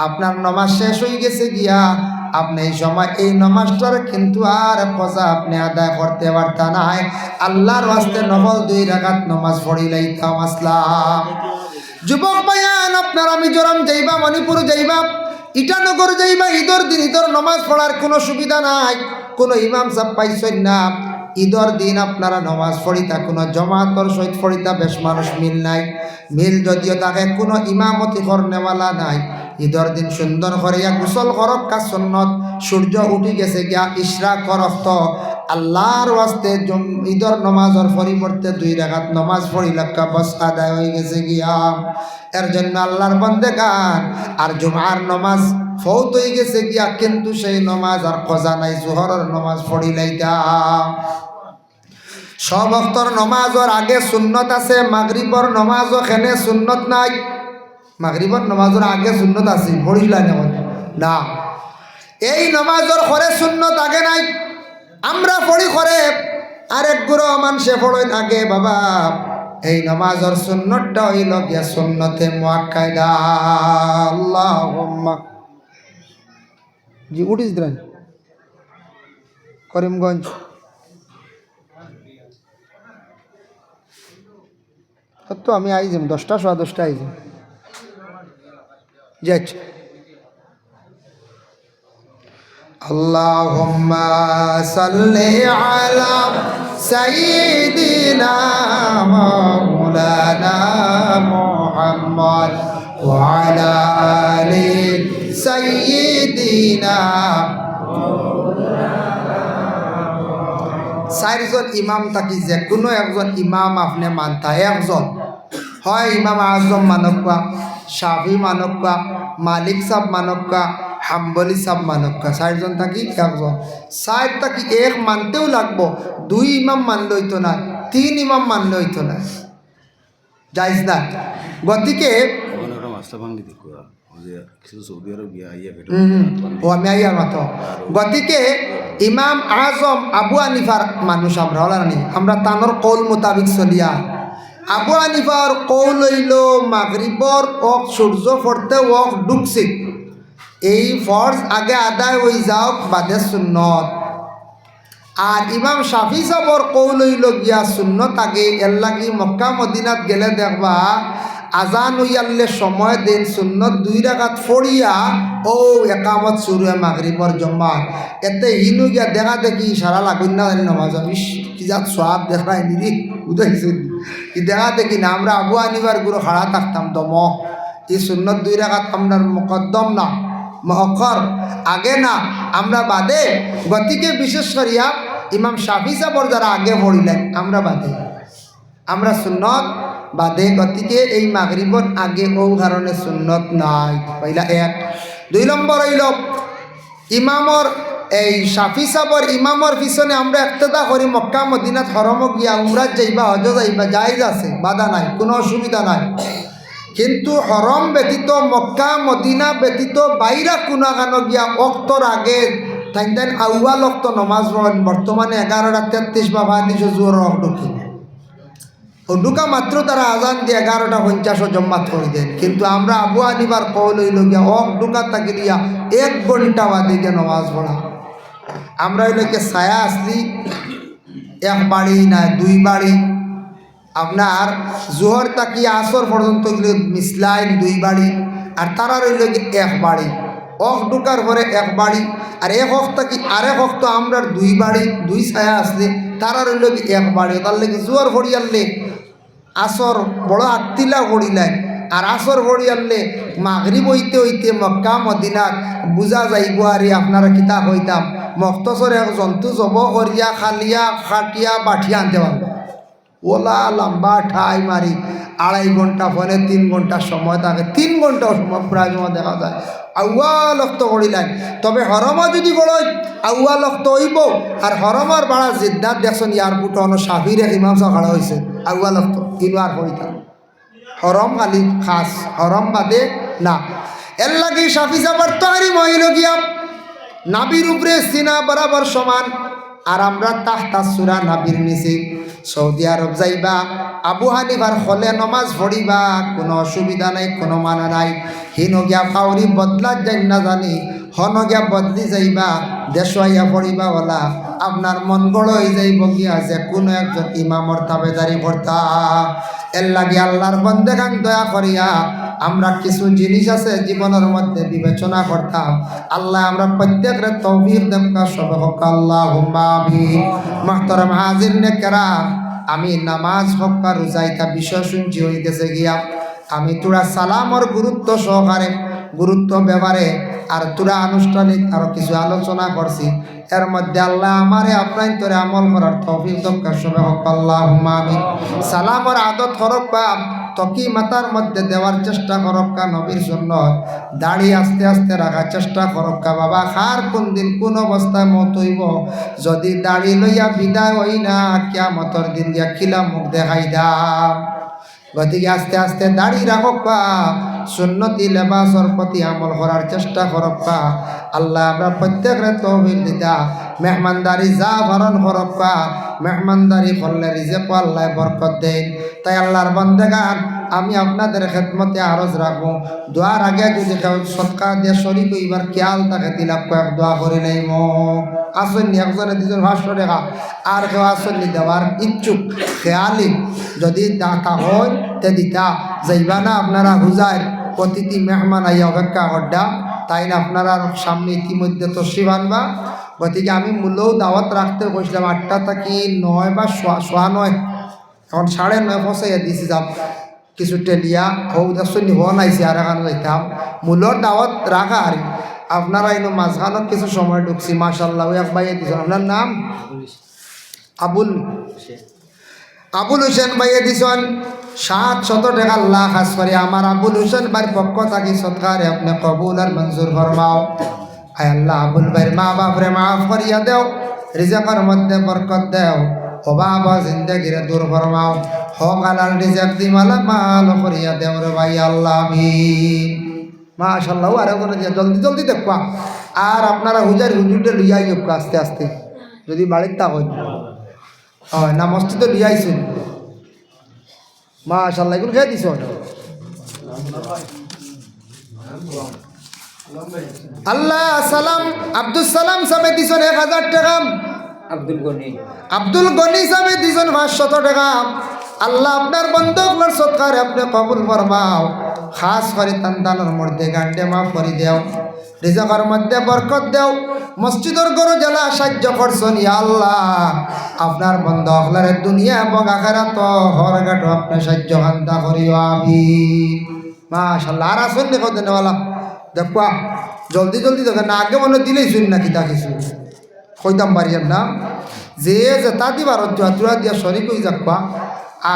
আপনার নামাজ শেষ হয়ে গেছে গিয়া, আপনি এই সময় এই নামাজটার কিন্তু আর কজা আপনি আদায় করতে পারতা না। আল্লাহর ওয়াস্তে নফল 2 রাকাত নামাজ পড়িলাইতাম। আসলাম যুবক ভাইয়ান, আপনার আমি জোরাম যাইবা, মণিপুর যাইবা, ইটানগর যাইবা, ঈদের দিন ঈদের নামাজ পড়ার কোনো সুবিধা নাই, কোনো ইমাম সাহেব পাইছেন না। ঈদের দিন আপনারা নামাজ পড়িতা কোনো জমাতর সহিত পড়িতা বেশ মানুষ মিল নাই। মিল যদিও তাকে কোনো ইমামতি করনেওয়ালা নাই। ঈদের দিন সুন্দর করিয়া গোসল করক কা সুন্নত, সূর্য উঠি গেছে গিয়া ইশরাক করক, তো আল্লাহর ওয়াস্তে ঈদের নামাজের পরিবর্তে 2 রাকাত নামাজ পড়িলাকা বস আদায় হয়ে গেছে গিয়া। এর জন্য আল্লাহর বান্দেগান আর জুমার নামাজ ফৌত হয়ে গেছে গিয়া, কিন্তু সেই নামাজ আর কজা নাই। জোহরের নামাজ পড়িলাইতা। সব ওয়াক্তর নামাজের আগে সুন্নত আছে, মাগরিবর নামাজও খেনে সুন্নত নাই। মাগরিবর নমাজের আগে সুন্নত আছে পড়িলা না, এই নমাজের ঘরে সুন্নত আগে নাই, আমরা পড়ি ঘরে আরেক গুরু মানুষে পড়েন আগে। বাবা এই নমাজের সুন্নতটা হইল গিয়া সুন্নতে মুআক্কাদা। আল্লাহুম্মা জি উঠিস দিলেন করিমগঞ্জ তো আমি আইজিম 10টা সোয়া 10টা আইজিম যাচ্ছ। আল্লাহুম্মা সাল্লি আলা সাইয়্যিদিনা মাওলানা মুহাম্মদ ওয়া আলা আলি সাইয়্যিদিনা। চারজন ইমাম থাকি যে কোনো একজন ইমাম আপনি মানতা, একজন হয় ইমাম আজম মানক্কা, শাফি মানক্কা, মালিক সাহ মানক্কা, হাম্বলি সাহ মানক্কা, চারজন থাকি একজন। চার থাকি এক মানতেও লাগবো, 2 ইমাম মানলে হইতো না, 3 ইমাম মানলে হইতো না, যাইজ না। গতিকে আমি আইয়ার মাত্র গতিকে ইমাম আজম আবু হানিফার মানুষ আমরা হলানি, আমরা তানোর কৌল মোতাবিক চলিয়া। আবু হানিফার কৌল হইল মাগরিবর ওক সূর্য পড়তে ওক ডুবছে, এই ফরজ আগে আদায় হয়ে যাওক বাদে সুন্নত। আর ইমাম শাফি সাহর কৌল হইল গিয়া সুন্নত আগে, এর লাগি মক্কা মদিনাত গেলে দেখবা আজান হইয়ালে সময় দেন সুন্নত 2 রাকাত ফড়িয়া ও একামত শুরু হয় মাগরিবর জম্মা। এতে হিনু গিয়া দেখা দেখি সারা লাগুন না জানি নমাজ কি যাক সব দেখায় নিদি উদাইছে কি দেখা দেখি না। আমরা আবু হানিফার গুরু খাড়া থাকতাম দম, এই সুন্নত 2 রাকাত আমরা মুকদ্দম না মহকর আগে না, আমরা বাদে। গতিকে বিশেষ করিয়া ইমাম শাফি সাহর যারা আগে পড়িলেন আমরা বাদে, আমরা সুন্নত বাদে। গতিকে এই মাগরিবর আগে ও কারণে সুন্নত নাই, পয়লা এক। 2 নম্বর হইল ইমামর এই শাফি সাহর ইমামর পিছনে আমরা ইক্তেদা করি, মক্কা মদিনাত হরম গিয়া উমরাত যাইবা হজ যাইবা জায়েজ আছে, বাধা নাই, কোনো অসুবিধা নাই। কিন্তু হরম ব্যতীত মক্কা মদিনা ব্যতীত বাইরা কুনাগানো গিয়া অক্তর আগে টাইম আউয়াল অক্ত নমাজ পড়েন। বর্তমানে 11:33 বা 32 জোর ঢুকি ঢুকা মাত্র তারা আজান দিয়ে 11:50 জম্মাত করে দেন। কিন্তু আমরা আবু হানিফার কওল হইল গিয়া অক ঢুকা থাকি দিয়া 1 ঘন্টা বাদে গিয়ে নমাজ পড়া। আমরা হইল গিয়ে ছায়া আসলি 1 বাড়ি না 2 বাড়ি, আপনার জোহর তাকি আসর পর্যন্ত গেলে মিসলাইন 2 বাড়ি, আর তারা রইল কি 1 বাড়ি। অক ঢুকার পরে 1 বাড়ি, আর 1 হক তাকি আরেক হক তো আমরা 2 বাড়ি, 2 ছায়া আসলে তারা রইল কি 1 বাড়ি। তার লেগে জোহর ভরিয়ালে আসর বড় আত্মিলা ভরিলেন, আর আসর ভরিয়ালে মাগরিব হইতে হইতে মক্কা মদিনাত বুঝা যাইব। আর আপনারা কিতাব হইতাম মক্তসর এক জন্তু জব করিয়া খালিয়া খাটিয়া বাঠিয়া আনতে পারব, ওলা লম্বা ঠাই মারি 2.5 ঘন্টা ফোনে 3 ঘন্টা সময় থাকে, 3 ঘন্টাও সময় প্রায় সময় দেখা যায়। আউয়াল অক্ত করিলেন, তবে হরমা যদি বড় আউয়াল অক্ত হইব। আর হরমার বাড়া জিদ্দাত দেখছেন এয়ারপোর্ট অন সাফির ইমাম সাহ খাড়া হয়েছে আউয়াল অক্ত কিন্তু আর হইতাম হরম খালি খাস, হরম বাদে না। এর লাগে সাফি সাবার তৈরি মহিল গিয়া নাবির উপরে সিনা বরাবর সমান, আর আমরা তাহতা সুরা নাবির নিচে। সৌদি আরব যাইবা আবু হানিফার হলে নমাজ পড়িবা, কোনো অসুবিধা নাই, কোনো মানা নাই। হিন গিয়া পাউরি বদলাত যাই না জানি, হন গিয়া বদলি যাইবা দেশাইয়া পড়িবা ওলা আপনার মন বড় হয়ে যাইব গিয়া যে কোনো একজন ইমামর তাবেদারি করতা। এর লাগে আল্লাহর বন্দেগান দয়া করিয়া আমরা কিছু জিনিস আছে জীবনের মধ্যে বিবেচনা করতাম। আল্লাহ আমরা প্রত্যেকের তৌফিক দেমকা সবে হক আল্লাহুম্মা আমিন। মুহতারাম হাজিরিনে কেরাম, আমি নামাজ হক্কা রোজাইতা বিষয় শুনছি হয়ে গেছে গিয়া আমি তোরা সালামর গুরুত্ব সহকারে গুরুত্ব ব্যাপারে আর তোরা আনুষ্ঠানিক আরো কিছু আলোচনা করছি। এর মধ্যে আল্লাহ আমারে আপনার তোরে আমল করার তৌফিক দমকা সবে হক আল্লাহুম্মা আমিন। সালামর আদত হরক্কা তকি মাথার মধ্যে দেওয়ার চেষ্টা করক্কা, নবীর সুন্নাত দাড়ি আস্তে আস্তে রাখার চেষ্টা করক্কা। বাবা খার কোন দিন কোন অবস্থায় মত হইব, যদি দাড়ি লইয়া বিদায় হই না কিয়ামতের দিন দিয়া খিলা মুখ দেখাই দাম। গতিকে আস্তে আস্তে দাড়ি রাখবা, সুন্নতি লেবাসর প্রতি আমল করার চেষ্টা করবা। আল্লাহ আমরা প্রত্যেকের তৌফিক দিতা। মেহমানদারি যা ভরণ করবা, মেহমানদারি করলে রিজেক আল্লাহ বরকত দেন। তাই আল্লাহর বান্দাগান আমি আপনাদের খেদমতে আরজ রাখবো, দোয়ার আগে যদি কেউ সৎকার দিয়ে শরীর এবার খেয়াল তাকে দিলাম কয়েক দোয়া করি নাই আসন্নি একজনে দুজন 500 টাকা, আর কেউ আসন্নি দেওয়ার ইচ্ছুক খেয়ালি যদি দাতা হয় তে দিতা যাইবা না। আপনারা হুজার প্রতিটি মেহমান আইয়া অপেক্ষা করডা, তাই না আপনারা সামনে ইতিমধ্যে তশরিফ আনবা। গতিকে আমি মূল্যও দাওয়াত রাখতে বসলাম 8টা থেকে 9 বা 9:15, এখন 9:30 পৌঁছাইয়া দিছি। যাব কিছু টেলিয়া হৌদাসনি হন আইসি আর এখানে যাইতাম মূল্যর দাওয়াত রাখা। আর আপনারা এনে মাঝখানত কিছু সময় ঢুকছি। মাশাল্লাহ এক ভাইয়া দিছেন, আপনার নাম আবুল হোসেন ভাইয়া দিছেন 700 টাকা। আল্লাহ খাস করে আমার আবুল হোসেন ভাইয়ের পক্ষ থাকি সৎকারে আপনি কবুল আর মঞ্জুর ফরমাও। আয় আল্লাহ আবুল ভাইয়ের মা বাপরে মাফ করিয়া দেও, রিজেকের মধ্যে বরকত দেও, অভাব জিন্দেগিরে দূর ফরমাও, হক আলাল রিজেক দিমালা মাল করিয়া দেও রে ভাই আল্লাহ আমিন। মাশাআল্লাহ আর ওখানে জলদি জলদি দেখবা। আর আপনারা হুজুরটা লইয়াই যাবো আস্তে আস্তে, যদি বাড়ির তা হয় না মসজিদে লিয়াইছেন। মাশাআল্লাহ এগুলো খেয়ে দিছ। আল্লাহ সালাম আব্দুল সালাম সামে দিছেন 1000 টাকা। আব্দুল গনি সামে দিছেন 500 টাকা। আল্লাহ আপনার বন্ধুগুলোর সৎকার আপনি কবুল ফরমাও, খাস করে তান্তানোর মধ্যে গান্ডে মাফ করে দেও, রিজকের মধ্যে বরকত দেও, মসজিদের গরু জ্বালা সাহায্য করছেন ইয়া আল্লাহ। আপনার বন্ধ আপনার দুনিয়া এবং আখিরাত হরঘাট আপনি সাহায্য কান্তা করিও আমিন। মাশাআল্লাহ আর আসুন দেখো দেনওয়ালা দেখবা জলদি জলদি দেখেন না, আগে মনে দিলেই শুন না কিতা কিছু কইতাম পারিয়ান না যে তা দিবার তুরা দিয়া শরীক হয়ে যাকবা।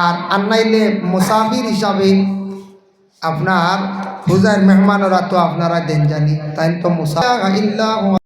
আর আন্নাইলে মুসাফির হিসাবে আপনার হুজার মেহমানরা তো আপনারা দেন জানি, তাই তো মুসাফির